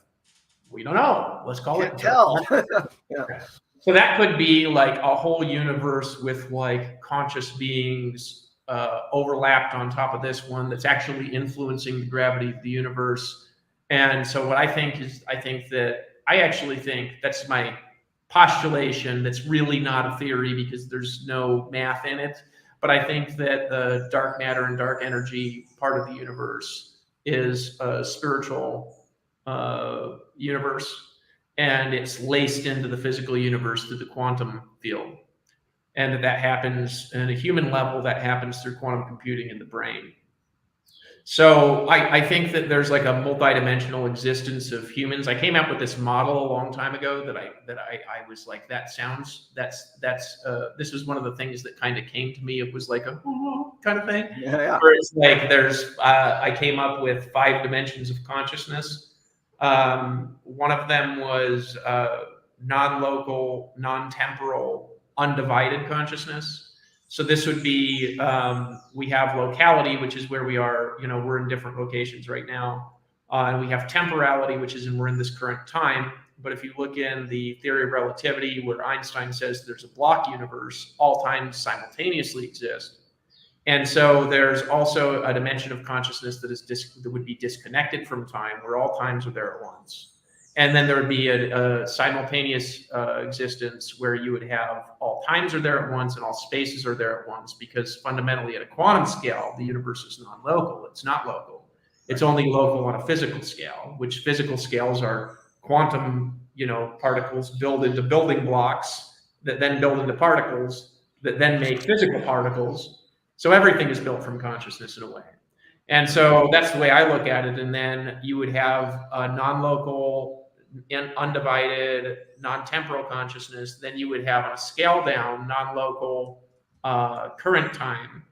We don't know. Let's call Can't it. Tell. Yeah. So that could be like a whole universe with like conscious beings overlapped on top of this one that's actually influencing the gravity of the universe. And so what I think is, I actually think that's my postulation. That's really not a theory because there's no math in it. But I think that the dark matter and dark energy part of the universe is a spiritual universe, and it's laced into the physical universe through the quantum field. And that happens in a human level, that happens through quantum computing in the brain. So I think that there's like a multidimensional existence of humans. I came up with this model a long time ago that I was like, this was one of the things that kind of came to me. It was like a kind of thing. Yeah. Where it's like I came up with 5 dimensions of consciousness. One of them was non-local, non-temporal, undivided consciousness. So this would be, we have locality, which is where we are, we're in different locations right now. And we have temporality, which is we're in this current time. But if you look in the theory of relativity, where Einstein says there's a block universe, all times simultaneously exist. And so there's also a dimension of consciousness that would be disconnected from time, where all times are there at once. And then there would be a simultaneous existence where you would have all times are there at once and all spaces are there at once, because fundamentally at a quantum scale, the universe is non-local. It's not local. It's only local on a physical scale, which physical scales are quantum, particles build into building blocks that then build into particles that then make physical particles. So everything is built from consciousness in a way. And so that's the way I look at it. And then you would have a non-local, undivided, non-temporal consciousness. Then you would have on a scale down non-local current time,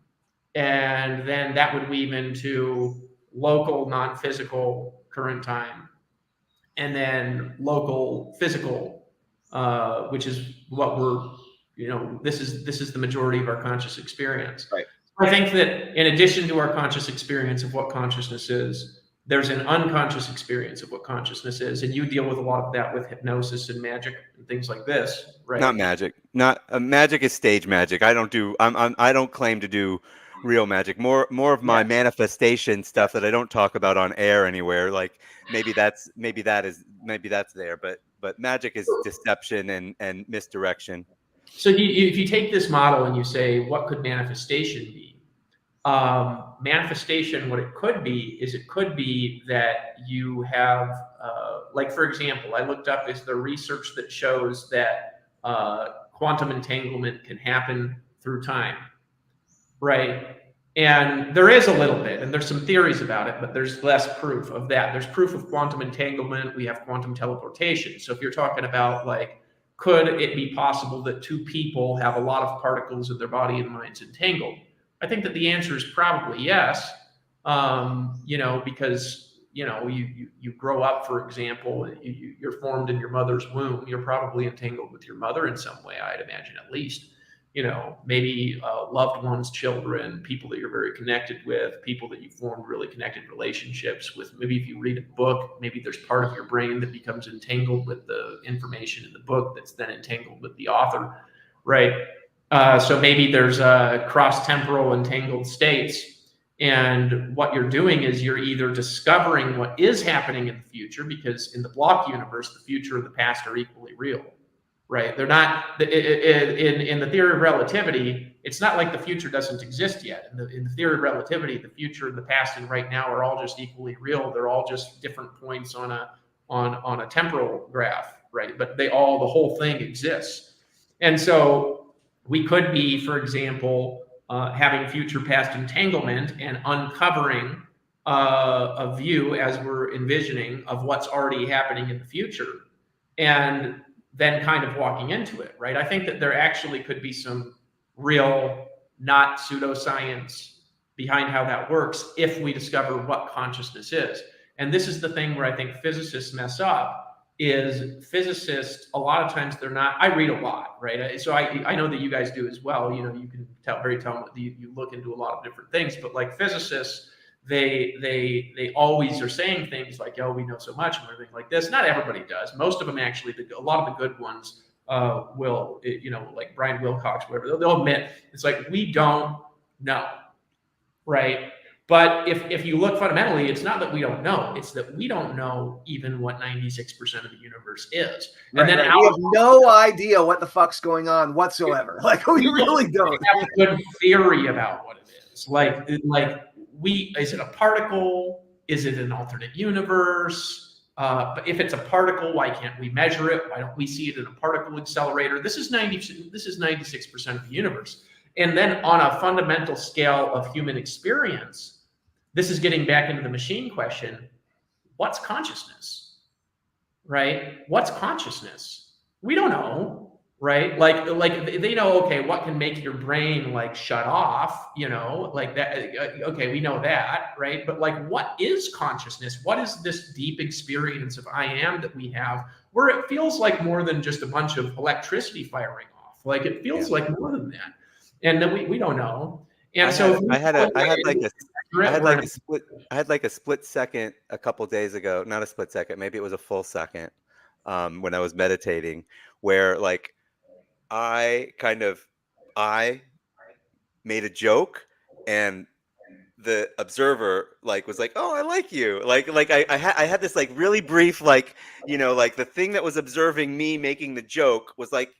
and then that would weave into local non-physical current time, and then local physical, which is what we're, this is the majority of our conscious experience. Right. I think that in addition to our conscious experience of what consciousness is, there's an unconscious experience of what consciousness is, and you deal with a lot of that with hypnosis and magic and things like this, right? Not magic. Not magic is stage magic. I don't claim to do real magic. More of my manifestation stuff that I don't talk about on air anywhere. Like maybe that's there, but but magic is deception and misdirection. So if you take this model and you say, what could manifestation be? Manifestation, what it could be is it could be that you have, like, for example, I looked up, is there research that shows that quantum entanglement can happen through time, right? And there is a little bit, and there's some theories about it, but there's less proof of that. There's proof of quantum entanglement. We have quantum teleportation. So if you're talking about, like, could it be possible that two people have a lot of particles in their body and minds entangled? I think that the answer is probably yes. Because you grow up, for example, you're formed in your mother's womb. You're probably entangled with your mother in some way, I'd imagine, at least. Maybe loved ones, children, people that you're very connected with, people that you formed really connected relationships with. Maybe if you read a book, maybe there's part of your brain that becomes entangled with the information in the book that's then entangled with the author, right? So maybe there's cross-temporal entangled states. And what you're doing is you're either discovering what is happening in the future, because in the block universe, the future and the past are equally real. Right? They're not in the theory of relativity. It's not like the future doesn't exist yet. In the theory of relativity, the future, the past, and right now are all just equally real. They're all just different points on a temporal graph, right? But the whole thing exists. And so we could be, for example, having future past entanglement and uncovering a view as we're envisioning of what's already happening in the future, and then kind of walking into it, right? I think that there actually could be some real, not pseudoscience behind how that works if we discover what consciousness is. And this is the thing where I think physicists mess up, is physicists, a lot of times they're not, I read a lot, right? So I know that you guys do as well. You can tell you look into a lot of different things, but like physicists, they always are saying things like, oh, we know so much and everything like this. Not everybody does. Most of them actually, a lot of the good ones will, like Brian Wilcox, whatever, they'll admit, it's like, we don't know, right? But if you look fundamentally, it's not that we don't know, it's that we don't know even what 96% of the universe is. And then we have no idea what the fuck's going on whatsoever. Like, we really don't have a good theory about what it is. Like, is it a particle? Is it an alternate universe? But if it's a particle, why can't we measure it? Why don't we see it in a particle accelerator? This is 96% of the universe. And then on a fundamental scale of human experience, this is getting back into the machine question. What's consciousness? Right? What's consciousness? We don't know. Right? Like they know, okay, what can make your brain like shut off, like that. Okay, we know that, right? But like, what is consciousness? What is this deep experience of I am that we have, where it feels like more than just a bunch of electricity firing off? Like, it feels like more than that. And then we don't know. And I had like a split second a couple days ago, not a split second, maybe it was a full second, when I was meditating, where like I made a joke, and the observer like was like, "Oh, I like you." Like I had this like really brief, like, like the thing that was observing me making the joke was like,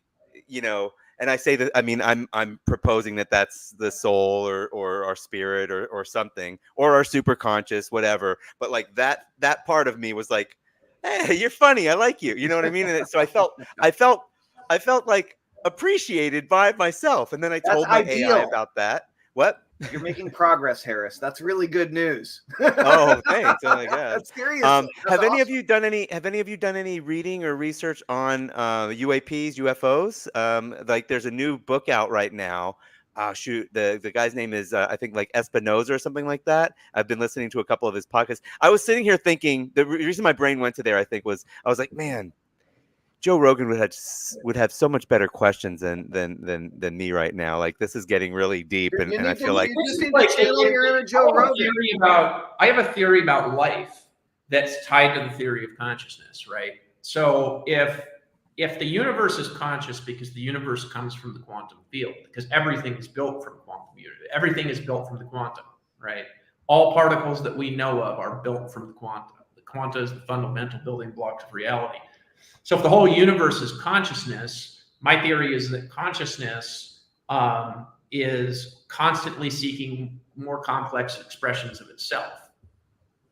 and I say that, I mean, I'm proposing that that's the soul or our spirit or something, or our super conscious, whatever. But like that part of me was like, "Hey, you're funny. I like you." You know what I mean? And so I felt like appreciated by myself. And then I told my AI about that. What? You're making progress, Harris. That's really good news. Oh, thanks. Oh my God. Seriously. Have any of you done any reading or research on UAPs, UFOs? Like, there's a new book out right now. Shoot, the guy's name is I think like Espinoza or something like that. I've been listening to a couple of his podcasts. I was sitting here thinking, the reason my brain went to there, I think, was I was like, man, Joe Rogan would have so much better questions than me right now. Like, this is getting really deep, and I feel like you just need to channel your inner Joe Rogan. I have a theory about life that's tied to the theory of consciousness, right? So if the universe is conscious because the universe comes from the quantum field, because everything is built from quantum unity, everything is built from the quantum, right? All particles that we know of are built from the quantum. The quanta is the fundamental building blocks of reality. So if the whole universe is consciousness, my theory is that consciousness is constantly seeking more complex expressions of itself,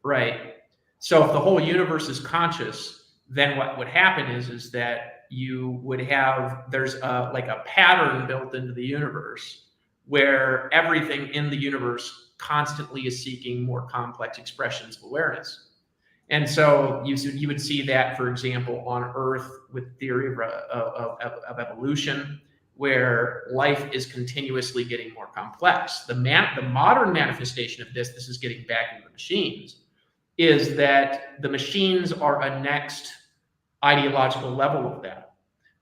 right? So if the whole universe is conscious, then what would happen is that you would have, there's like a pattern built into the universe where everything in the universe constantly is seeking more complex expressions of awareness. And so you would see that, for example, on Earth with theory of evolution, where life is continuously getting more complex. The modern manifestation of this is getting back into the machines, is that the machines are a next ideological level of that,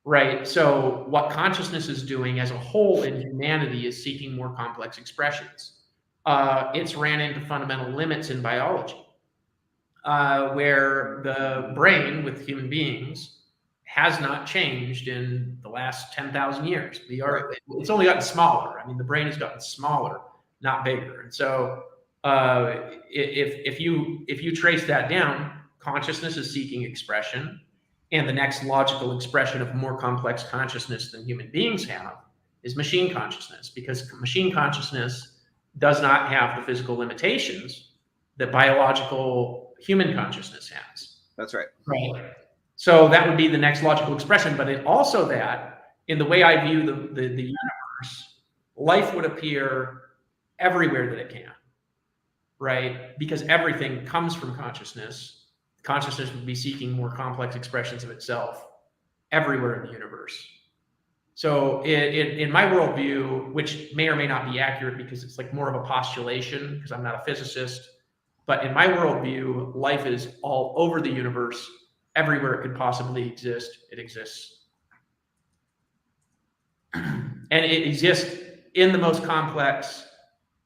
right? So what consciousness is doing as a whole in humanity is seeking more complex expressions. It's ran into fundamental limits in biology. Where the brain with human beings has not changed in the last 10,000 years. It's only gotten smaller. I mean, the brain has gotten smaller, not bigger. And so if you trace that down, consciousness is seeking expression, and the next logical expression of more complex consciousness than human beings have is machine consciousness, because machine consciousness does not have the physical limitations that biological human consciousness has. That's right. Right. So that would be the next logical expression. But it also that, in the way I view the universe, life would appear everywhere that it can, right? Because everything comes from consciousness. Consciousness would be seeking more complex expressions of itself everywhere in the universe. So in my worldview, which may or may not be accurate because it's like more of a postulation, because I'm not a physicist, but in my worldview, life is all over the universe, everywhere it could possibly exist, it exists. And it exists in the most complex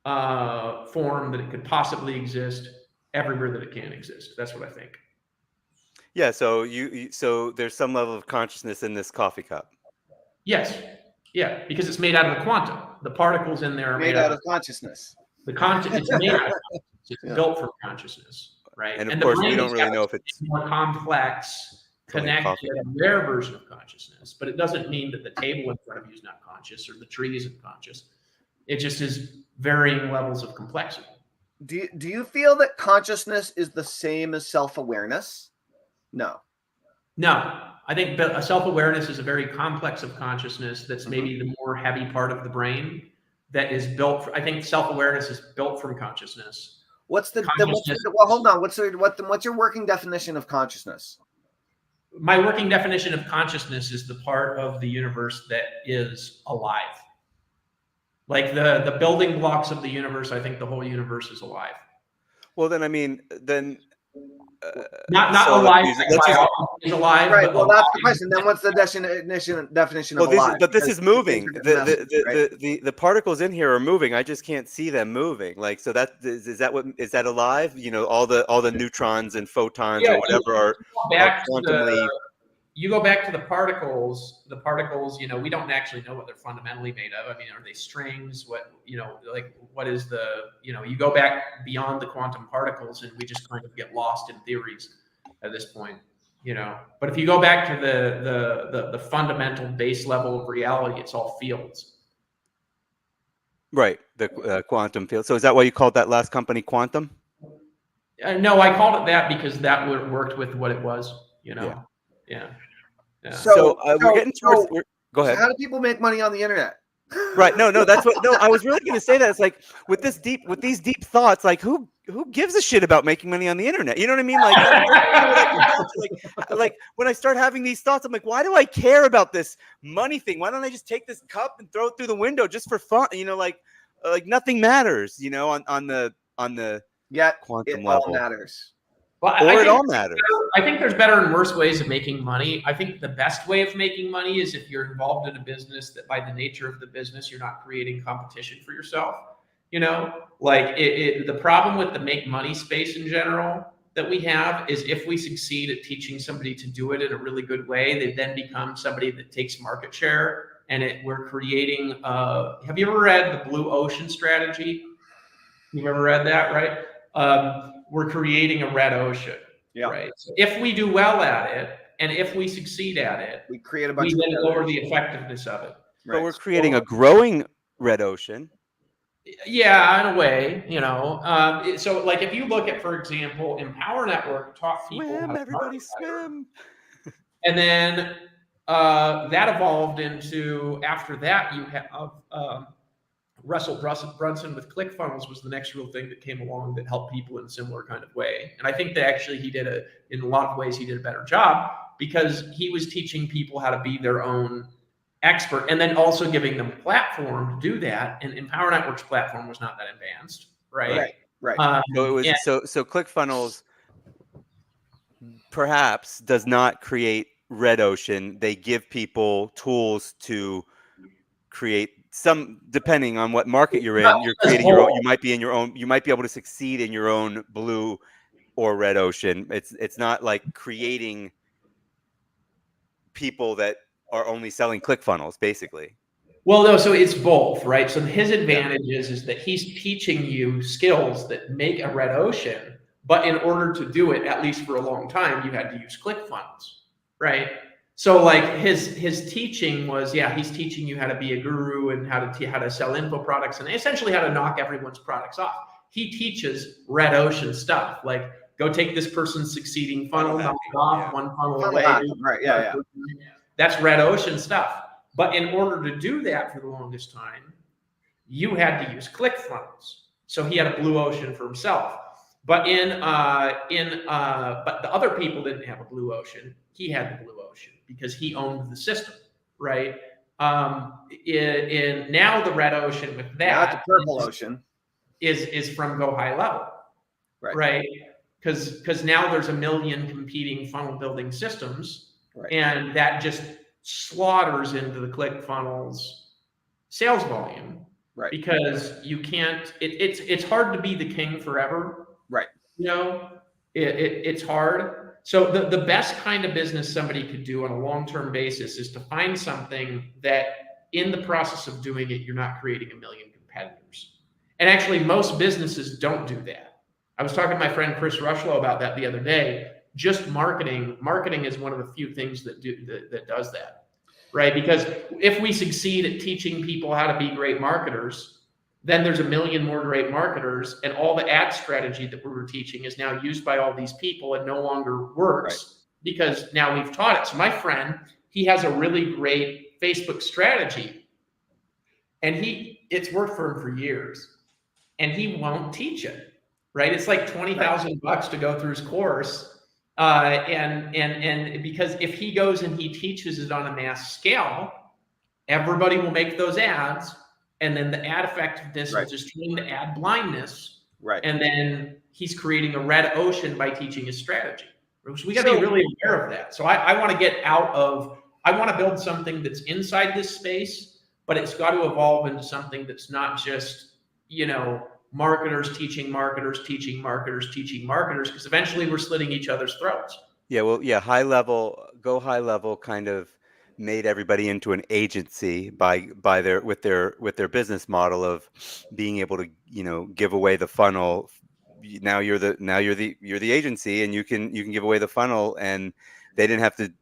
form that it could possibly exist, everywhere that it can exist. That's what I think. Yeah, so so there's some level of consciousness in this coffee cup. Yes. Yeah, because it's made out of the quantum. The particles in there are Made out of consciousness. It's made out of consciousness. It's built from consciousness, right? And of course, we don't really know if it's more complex, connected, rare version of consciousness. But it doesn't mean that the table in front of you is not conscious or the tree isn't conscious. It just is varying levels of complexity. Do you feel that consciousness is the same as self-awareness? No. No. I think self-awareness is a very complex of consciousness that's maybe the more heavy part of the brain that is built. I think self-awareness is built from consciousness. Well, hold on. What's your working definition of consciousness? My working definition of consciousness is the part of the universe that is alive. Like the building blocks of the universe, I think the whole universe is alive. Well, then, I mean, then... not so alive, is alive. Right. Well, that's the question. Then what's the definition of alive? But this is moving. The particles in here are moving. I just can't see them moving. Like, so that is that alive? You know, all the neutrons and photons or whatever are quantumly. You go back to the particles. The particles, you know, we don't actually know what they're fundamentally made of. I mean, are they strings? What is the, you know, you go back beyond the quantum particles and we just kind of get lost in theories at this point, you know. But if you go back to the fundamental base level of reality, it's all fields. Right, the quantum field. So is that why you called that last company Quantum? No, I called it that because that worked with what it was, you know. Yeah. So we're getting towards. Go ahead. So how do people make money on the internet? Right. No. That's what. No, I was really going to say that. It's like with these deep thoughts. Like who gives a shit about making money on the internet? You know what I mean? Like when I start having these thoughts, I'm like, why do I care about this money thing? Why don't I just take this cup and throw it through the window just for fun? You know, like nothing matters. You know, on the quantum level. All matters. Well, it all matters. I think there's better and worse ways of making money. I think the best way of making money is if you're involved in a business that by the nature of the business, you're not creating competition for yourself. You know, like the problem with the make money space in general that we have is if we succeed at teaching somebody to do it in a really good way, they then become somebody that takes market share. And we're creating, have you ever read The Blue Ocean Strategy? You've ever read that, right? We're creating a red ocean, right? So if we do well at it, and if we succeed at it, We create a we bunch of then lower the effectiveness of it. But we're creating a growing red ocean. Yeah, in a way, you know. So, like, if you look at, for example, Empower Network taught people how Swim, to everybody market better. swim. And then that evolved into, after that, you have Russell Brunson with ClickFunnels was the next real thing that came along that helped people in a similar kind of way. And I think that actually in a lot of ways, he did a better job because he was teaching people how to be their own expert and then also giving them a platform to do that. And Empower Network's platform was not that advanced, right? Right. So it was so ClickFunnels perhaps does not create red ocean. They give people tools to create some, depending on what market you're in, you're creating your own. You might be in your own. You might be able to succeed in your own blue or red ocean. It's not like creating people that are only selling ClickFunnels, basically. Well, no, so it's both, right? So his advantage is that he's teaching you skills that make a red ocean, but in order to do it, at least for a long time, you had to use ClickFunnels, right? So like his teaching was, he's teaching you how to be a guru and how to sell info products and essentially how to knock everyone's products off. He teaches red ocean stuff, like go take this person's succeeding funnel, knock it off one funnel away. Right, yeah. That's red ocean stuff. But in order to do that for the longest time, you had to use ClickFunnels. So he had a blue ocean for himself. But but the other people didn't have a blue ocean. He had the blue ocean because he owned the system, right? Now the red ocean with that, the purple ocean is from Go High Level, right? Because now there's a million competing funnel building systems, and that just slaughters into the ClickFunnels sales volume, because you can't. It's hard to be the king forever, you know. It's hard. So the best kind of business somebody could do on a long-term basis is to find something that in the process of doing it, you're not creating a million competitors. And actually, most businesses don't do that. I was talking to my friend Chris Rushlow about that the other day. Just marketing is one of the few things that does that, right? Because if we succeed at teaching people how to be great marketers, then there's a million more great marketers, and all the ad strategy that we were teaching is now used by all these people and no longer works because now we've taught it. So my friend, he has a really great Facebook strategy, and it's worked for him for years, and he won't teach it, right? It's like $20,000 to go through his course. And because if he goes and he teaches it on a mass scale, everybody will make those ads, and then the ad effectiveness will just turn to ad blindness. And then he's creating a red ocean by teaching his strategy. So we got to be really aware of that. So I want to get I want to build something that's inside this space, but it's got to evolve into something that's not just, marketers teaching marketers, because eventually we're slitting each other's throats. Yeah, well, Go High Level kind of made everybody into an agency with their business model of being able to, give away the funnel. Now you're the agency, and you can give away the funnel, and they didn't have to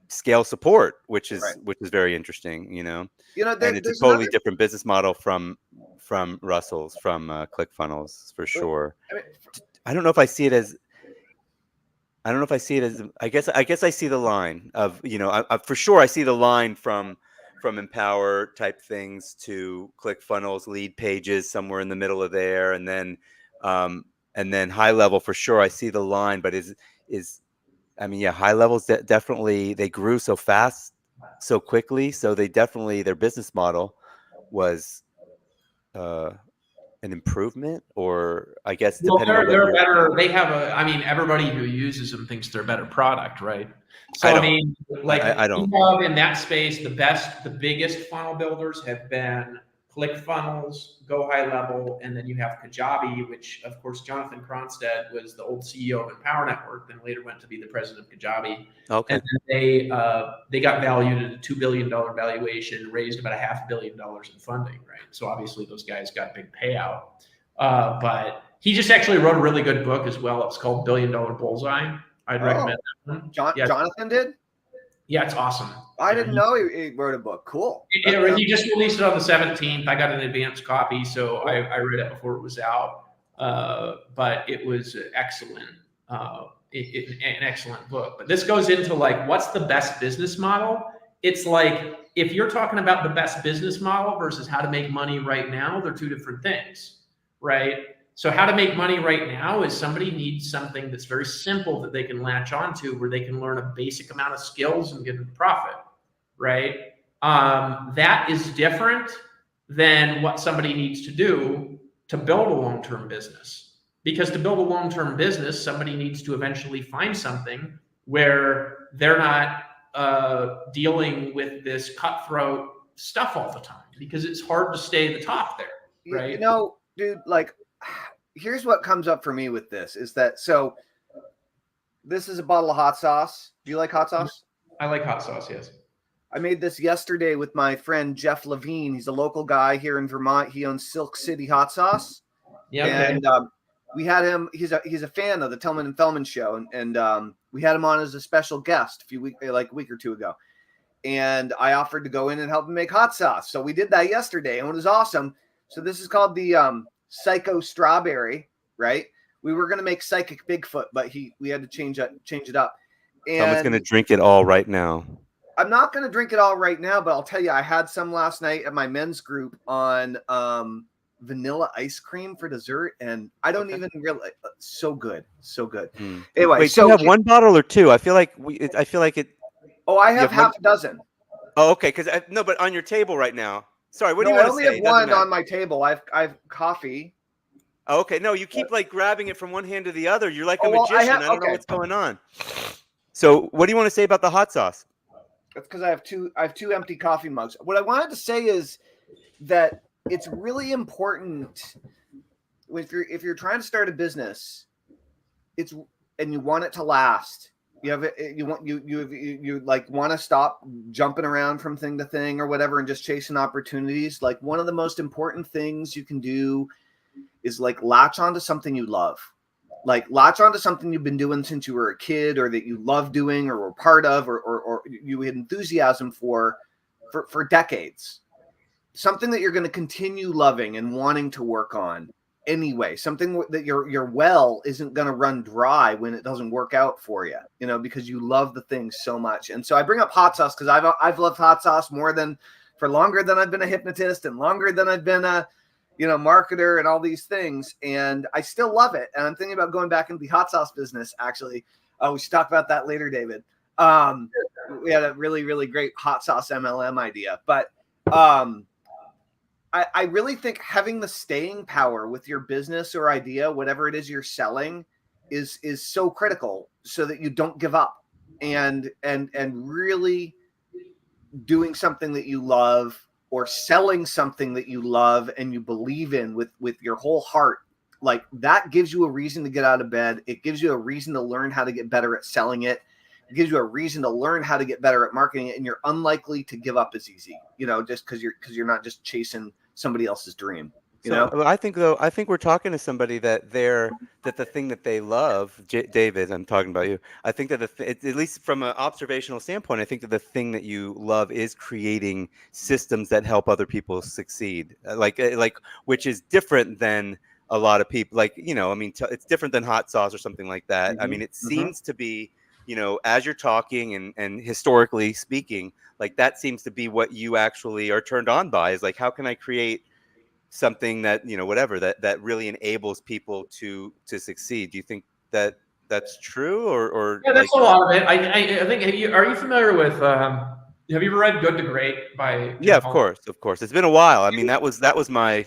scale support, which is very interesting, and it's a totally different business model from Russell's, from ClickFunnels, for sure. I don't know if I see it as. I guess I see the line of, for sure I see the line from Empower type things to ClickFunnels, lead pages somewhere in the middle of there, and then High Level for sure I see the line, but High Level's definitely, they grew so fast, so quickly, so their business model was an improvement, or I guess depending on they're better. They have everybody who uses them thinks they're a better product, right? So I don't. In that space, the biggest funnel builders have been ClickFunnels, Go High Level, and then you have Kajabi, which of course Jonathan Cronstead was the old CEO of Empower Network, then later went to be the president of Kajabi. Okay. And they got valued at a $2 billion valuation, raised about $500 million in funding, right? So obviously those guys got a big payout. But he just actually wrote a really good book as well. It's called $1 Billion Bullseye. I'd recommend that one. Jonathan did? Yeah, it's awesome. I didn't know he wrote a book. Cool. He just released it on the 17th. I got an advance copy, so I read it before it was out. But it was excellent. An excellent book. But this goes into like, what's the best business model? It's like, if you're talking about the best business model versus how to make money right now, they're two different things, right? So how to make money right now is somebody needs something that's very simple that they can latch onto, where they can learn a basic amount of skills and get into profit, right? That is different than what somebody needs to do to build a long-term business. Because to build a long-term business, somebody needs to eventually find something where they're not dealing with this cutthroat stuff all the time, because it's hard to stay at the top there, right? You know, dude, like, here's what comes up for me with this is that, so this is a bottle of hot sauce. Do you like hot sauce? I like hot sauce, yes. I made this yesterday with my friend Jeff Levine. He's a local guy here in Vermont. He owns Silk City Hot Sauce. Yeah, okay. And we had him. He's a fan of the Tellman Fellman show, and we had him on as a special guest a week or two ago. And I offered to go in and help him make hot sauce. So we did that yesterday, and it was awesome. So this is called the Psycho Strawberry, right? We were gonna make Psychic Bigfoot, but we had to change it up. And Someone's gonna drink it all right now. I'm not gonna drink it all right now, but I'll tell you, I had some last night at my men's group on vanilla ice cream for dessert, and I don't even realize, so good. Anyway, wait, so do you have one bottle or two? I feel like it. Oh, I have half a dozen. Oh, okay, because no, but on your table right now. Sorry, what do you I want to say? only have one on my table. I've coffee. Oh, okay, no, you keep like grabbing it from one hand to the other. You're like a magician. I don't know what's going on. So, what do you want to say about the hot sauce? That's because I have two empty coffee mugs. What I wanted to say is that it's really important if you're trying to start a business, and you want it to last. You want to stop jumping around from thing to thing or whatever and just chasing opportunities. Like, one of the most important things you can do is like latch onto something you love. Like, latch onto something you've been doing since you were a kid, or that you love doing, or were part of, or you had enthusiasm for decades. Something that you're going to continue loving and wanting to work on anyway. Something that your well isn't going to run dry when it doesn't work out for you, because you love the thing so much. And so I bring up hot sauce because I've loved hot sauce for longer than I've been a hypnotist, and longer than I've been a marketer and all these things. And I still love it. And I'm thinking about going back into the hot sauce business, actually. We should talk about that later, David. We had a really, really great hot sauce MLM idea. But I really think having the staying power with your business or idea, whatever it is you're selling, is so critical, so that you don't give up, and really doing something that you love, or selling something that you love and you believe in with your whole heart. Like, that gives you a reason to get out of bed. It gives you a reason to learn how to get better at selling it. It gives you a reason to learn how to get better at marketing it, and you're unlikely to give up as easy, just because you're not just chasing somebody else's dream. I think we're talking to somebody that the thing that they love, David, I'm talking about you. I think that at least from an observational standpoint, I think that the thing that you love is creating systems that help other people succeed, which is different than a lot of people. Like, it's different than hot sauce or something like that. Mm-hmm. I mean, it seems to be, as you're talking and historically speaking, like, that seems to be what you actually are turned on by, is like, how can I create something that, that really enables people to succeed? Do you think that that's true, or yeah, that's a lot of it. I think, are you familiar with have you ever read Good to Great by Jim Fallon? Of course, it's been a while. I mean, that was my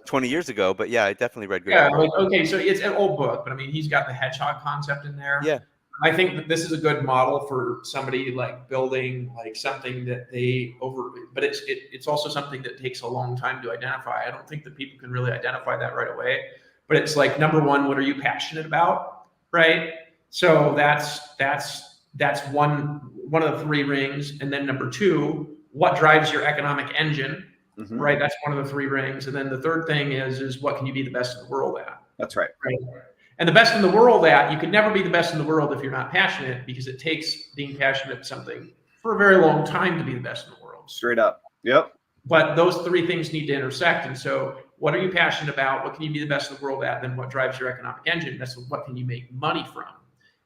20 years ago, but yeah, I definitely read Good to Great. Okay, so it's an old book, but I mean, he's got the hedgehog concept in there. Yeah, I think that this is a good model for somebody like building like something that but it's also something that takes a long time to identify. I don't think that people can really identify that right away, but it's like, number one, what are you passionate about? Right. So that's one of the three rings. And then number two, what drives your economic engine? Mm-hmm. Right. That's one of the three rings. And then the third thing is what can you be the best in the world at? That's right. Right. And the best in the world at, you can never be the best in the world if you're not passionate, because it takes being passionate something for a very long time to be the best in the world. Straight up. Yep. But those three things need to intersect. And so what are you passionate about? What can you be the best in the world at? Then what drives your economic engine? That's what can you make money from?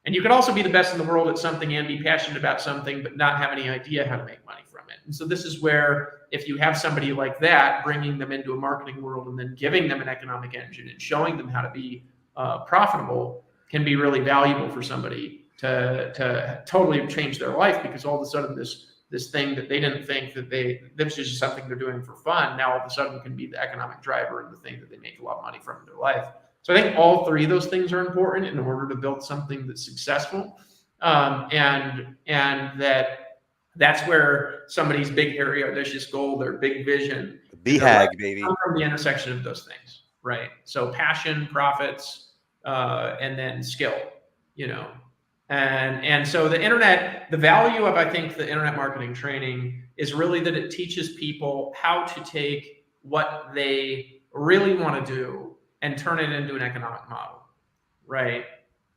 And you can also be the best in the world at something and be passionate about something, but not have any idea how to make money from it. And so this is where, if you have somebody like that, bringing them into a marketing world and then giving them an economic engine and showing them how to be profitable, can be really valuable for somebody to totally change their life, because all of a sudden this thing that they didn't think that this is just something they're doing for fun, now all of a sudden can be the economic driver and the thing that they make a lot of money from in their life. So I think all three of those things are important in order to build something that's successful. And that's where somebody's big, hairy, audacious goal, their big vision, BHAG, baby, come from the intersection of those things, right? So passion, profits, and then skill, And so the internet, the value of, I think, the internet marketing training is really that it teaches people how to take what they really want to do and turn it into an economic model, right?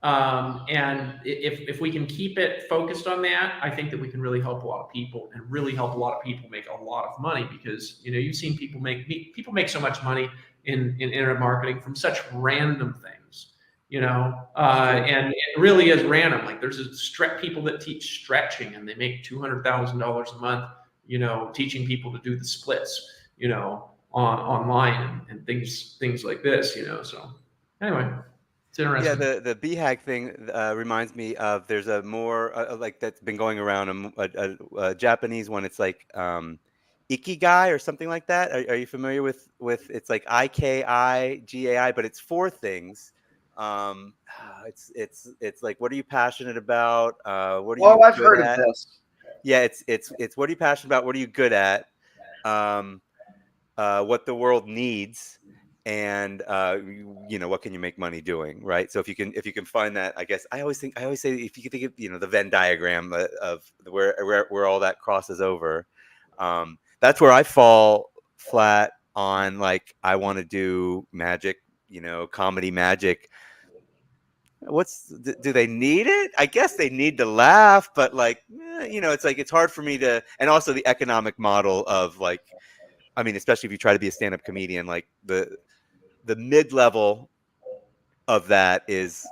And if we can keep it focused on that, I think that we can really help a lot of people and really help a lot of people make a lot of money, because you've seen people make so much money in internet marketing from such random things. And it really is random. Like there's people that teach stretching and they make $200,000 a month, teaching people to do the splits, online and things like this, So anyway, it's interesting. Yeah, the BHAG thing reminds me of, there's a more like that's been going around, a Japanese one. It's like Ikigai or something like that. Are you familiar with it's like IKIGAI, but it's 4 things. It's like, what are you passionate about? What are you I've good heard at? of this. Yeah, it's what are you passionate about? What are you good at? What the world needs, and what can you make money doing, right? So if you can find that, I guess I always say, if you can think of the Venn diagram of where all that crosses over, that's where I fall flat on. Like, I want to do magic, comedy magic. Do they need it? I guess they need to laugh, but it's like, it's hard for me to, and also the economic model of, like, I mean, especially if you try to be a stand-up comedian, like the mid-level of that is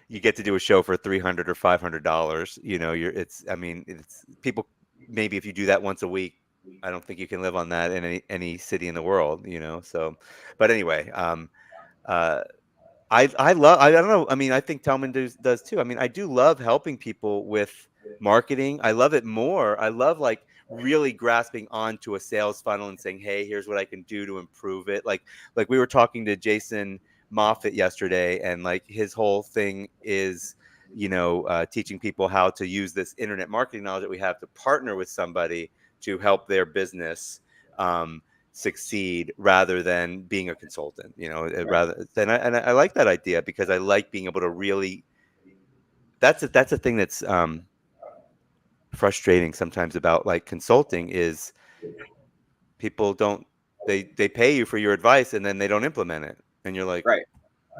you get to do a show for $300 or $500. It's people, maybe if you do that once a week, I don't think you can live on that in any city in the world, So, but anyway, I love, I don't know. I mean, I think Tellman does too. I mean, I do love helping people with marketing. I love it more. I love, like, really grasping onto a sales funnel and saying, hey, here's what I can do to improve it. Like we were talking to Jason Moffitt yesterday, and like his whole thing is, teaching people how to use this internet marketing knowledge that we have to partner with somebody to help their business succeed, rather than being a consultant, rather than, I like that idea, because I like being able to really, that's a thing that's frustrating sometimes about, like, consulting, is people don't, they pay you for your advice and then they don't implement it, and you're like, Right.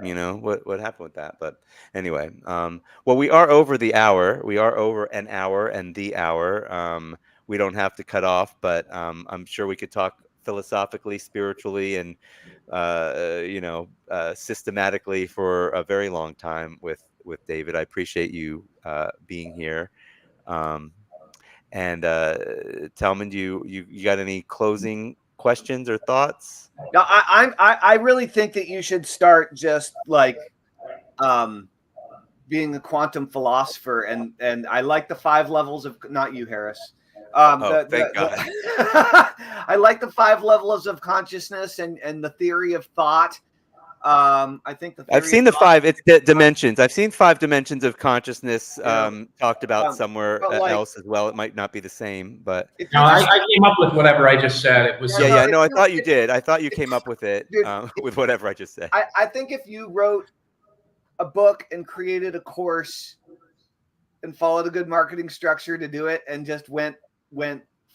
what happened with that? But anyway, well, we are over the hour. We are over an hour and the hour. We don't have to cut off, but I'm sure we could talk philosophically, spiritually, and systematically for a very long time with David. I appreciate you being here. And Tellman, do you got any closing questions or thoughts? No, I really think that you should start just like being a quantum philosopher, and I like the 5 levels of, not you, Harris. Thank God. I like the 5 levels of consciousness and the theory of thought. I think I've seen the 5. It's dimensions. I've seen 5 dimensions of consciousness talked about somewhere else as well. It might not be the same, but no, I came up with whatever I just said. It was yeah. No, I thought you did. I thought you came up with it, with whatever I just said. I think if you wrote a book and created a course and followed a good marketing structure to do it, and just went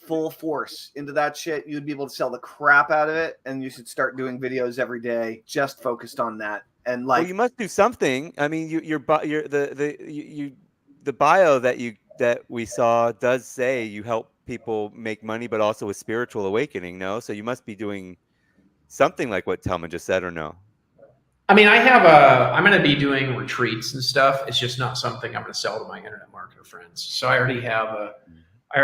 full force into that shit, you'd be able to sell the crap out of it. And you should start doing videos every day just focused on that. And like, well, you must do something. I mean, the bio that you that we saw does say you help people make money, but also a spiritual awakening. No, so you must be doing something like what Tellman just said, or no? I mean, I'm going to be doing retreats and stuff. It's just not something I'm going to sell to my internet marketer friends. So I already have I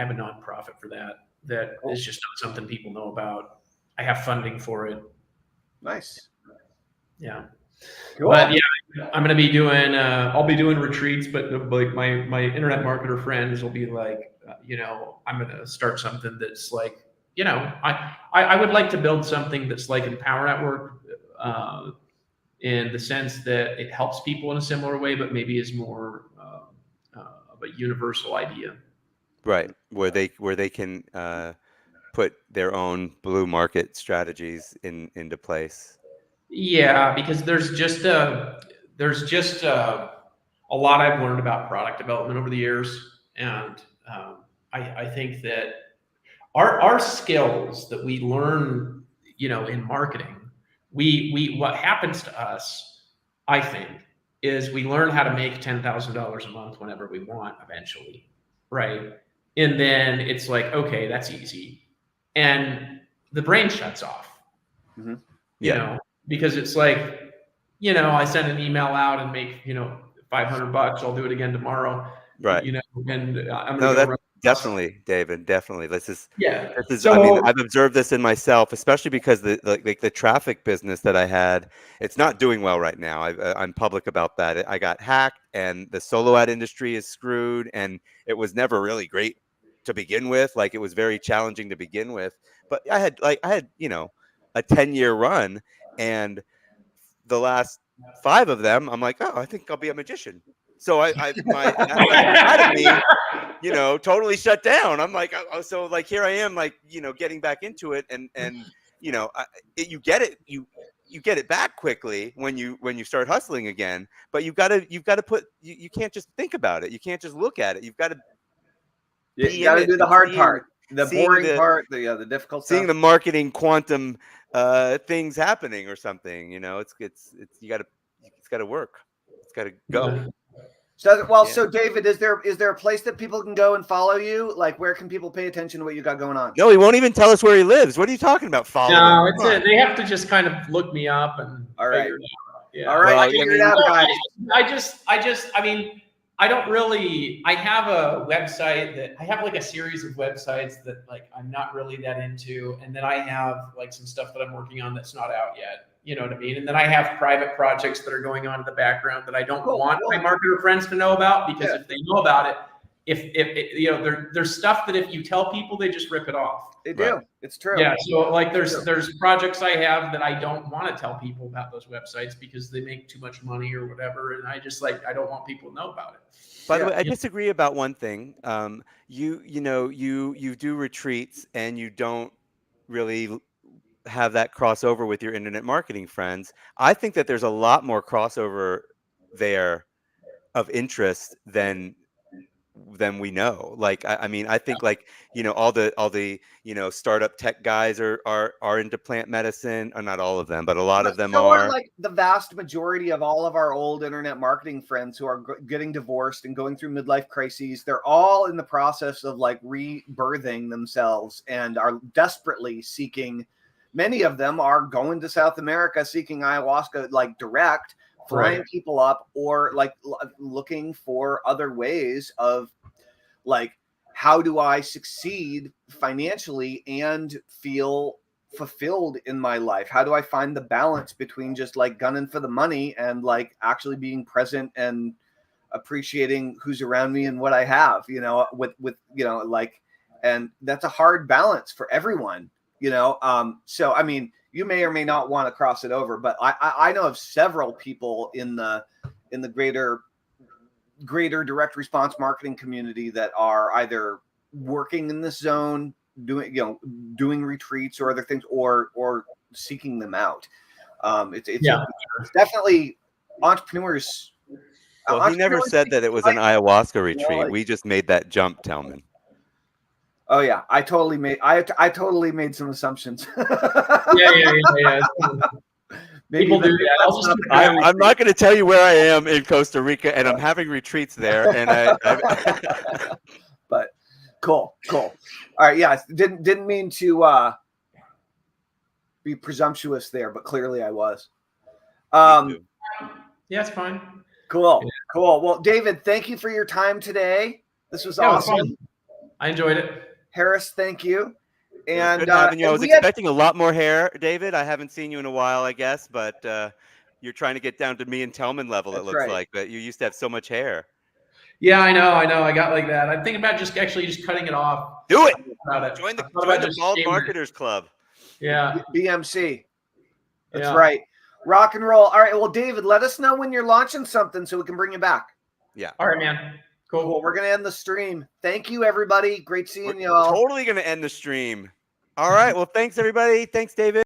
have a nonprofit for that. That Cool. is just not something people know about. I have funding for it. Nice. Yeah. Cool. But yeah, I'm going to be doing, I'll be doing retreats, but like my internet marketer friends will be like, I'm going to start something that's like, I would like to build something that's like Empower Network, in the sense that it helps people in a similar way, but maybe is more of a universal idea. Right, where they can put their own blue market strategies into place. Yeah, because there's just a lot I've learned about product development over the years, and I think that our skills that we learn, in marketing, we what happens to us, I think, is we learn how to make $10,000 a month whenever we want eventually, right? And then it's like, okay, that's easy, and the brain shuts off, Mm-hmm. because it's like, I send an email out and make, $500. I'll do it again tomorrow, Right. and I'm No, gonna go that's run. definitely, David. Definitely. This is. Yeah. I mean, So I've observed this in myself, especially because the traffic business that I had, it's not doing well right now. I'm public about that. I got hacked, and the solo ad industry is screwed, and it was never really great to begin with. Like, it was very challenging to begin with. But I had a 10-year run, and the last 5 of them, I'm like, oh, I think I'll be a magician. So that side of me, totally shut down. I'm like, oh, so like here I am, like, getting back into it, and you get it, you get it back quickly when you start hustling again. But you've got to put, you can't just think about it. You can't just look at it. You've got to You be got in to it do the and hard part, the seeing boring part, the difficult seeing stuff. the marketing quantum things happening or something. It's you got to it's got to work. It's got to go. yeah. So David, is there a place that people can go and follow you? Like, where can people pay attention to what you got going on? No, he won't even tell us where he lives. What are you talking about? Follow him? No, it's it. They have to just kind of look me up and All right. figure it out. Yeah. All right, Well, figure it out, guys. I mean, I don't really. I have a website that I have like a series of websites that like I'm not really that into, and then I have like some stuff that I'm working on that's not out yet. You know what I mean? And then I have private projects that are going on in the background that I don't want my marketer friends to know about, because if they know about it, there's stuff that if you tell people, they just rip it off. They do. Right. It's true. Yeah, so like there's projects I have that I don't want to tell people about those websites because they make too much money or whatever, and I just I don't want people to know about it. By the way, I disagree about one thing. You do retreats, and you don't really have that crossover with your internet marketing friends. I think that there's a lot more crossover there of interest than we know. Like, I mean, I think, like, all the startup tech guys are into plant medicine, or not all of them, but a lot of them So are. like the vast majority of all of our old internet marketing friends who are getting divorced and going through midlife crises. They're all in the process of like rebirthing themselves and are desperately seeking. Many of them are going to South America seeking ayahuasca, like direct, flying people up, or like looking for other ways of like, how do I succeed financially and feel fulfilled in my life? How do I find the balance between just like gunning for the money and like actually being present and appreciating who's around me and what I have, with like, and that's a hard balance for everyone, so I mean, you may or may not want to cross it over, but I know of several people in the greater direct response marketing community that are either working in this zone, doing retreats or other things, or seeking them out. It's definitely entrepreneurs. Well, he never said that it was an ayahuasca retreat. We just made that jump, Tellman. Oh yeah, I totally made some assumptions. Yeah. People do that. I'll just keep going. I'm not going to tell you where I am in Costa Rica, and I'm having retreats there. And But cool. All right, yeah, didn't mean to be presumptuous there, but clearly I was. Yeah, it's fine. Cool. Well, David, thank you for your time today. This was awesome. I enjoyed it. Harris, thank you. And good having you. I was expecting a lot more hair, David. I haven't seen you in a while, I guess, but you're trying to get down to me and Tellman level. It looks like, but you used to have so much hair. Yeah, I know. I got like that. I'm thinking about just cutting it off. Do it. Join the Bald Marketers Club. Yeah. BMC. That's right. Rock and roll. All right. Well, David, let us know when you're launching something so we can bring you back. Yeah. All right, man. Cool. We're going to end the stream. Thank you, everybody. Great seeing you all. Totally going to end the stream. All right. Well, thanks, everybody. Thanks, David.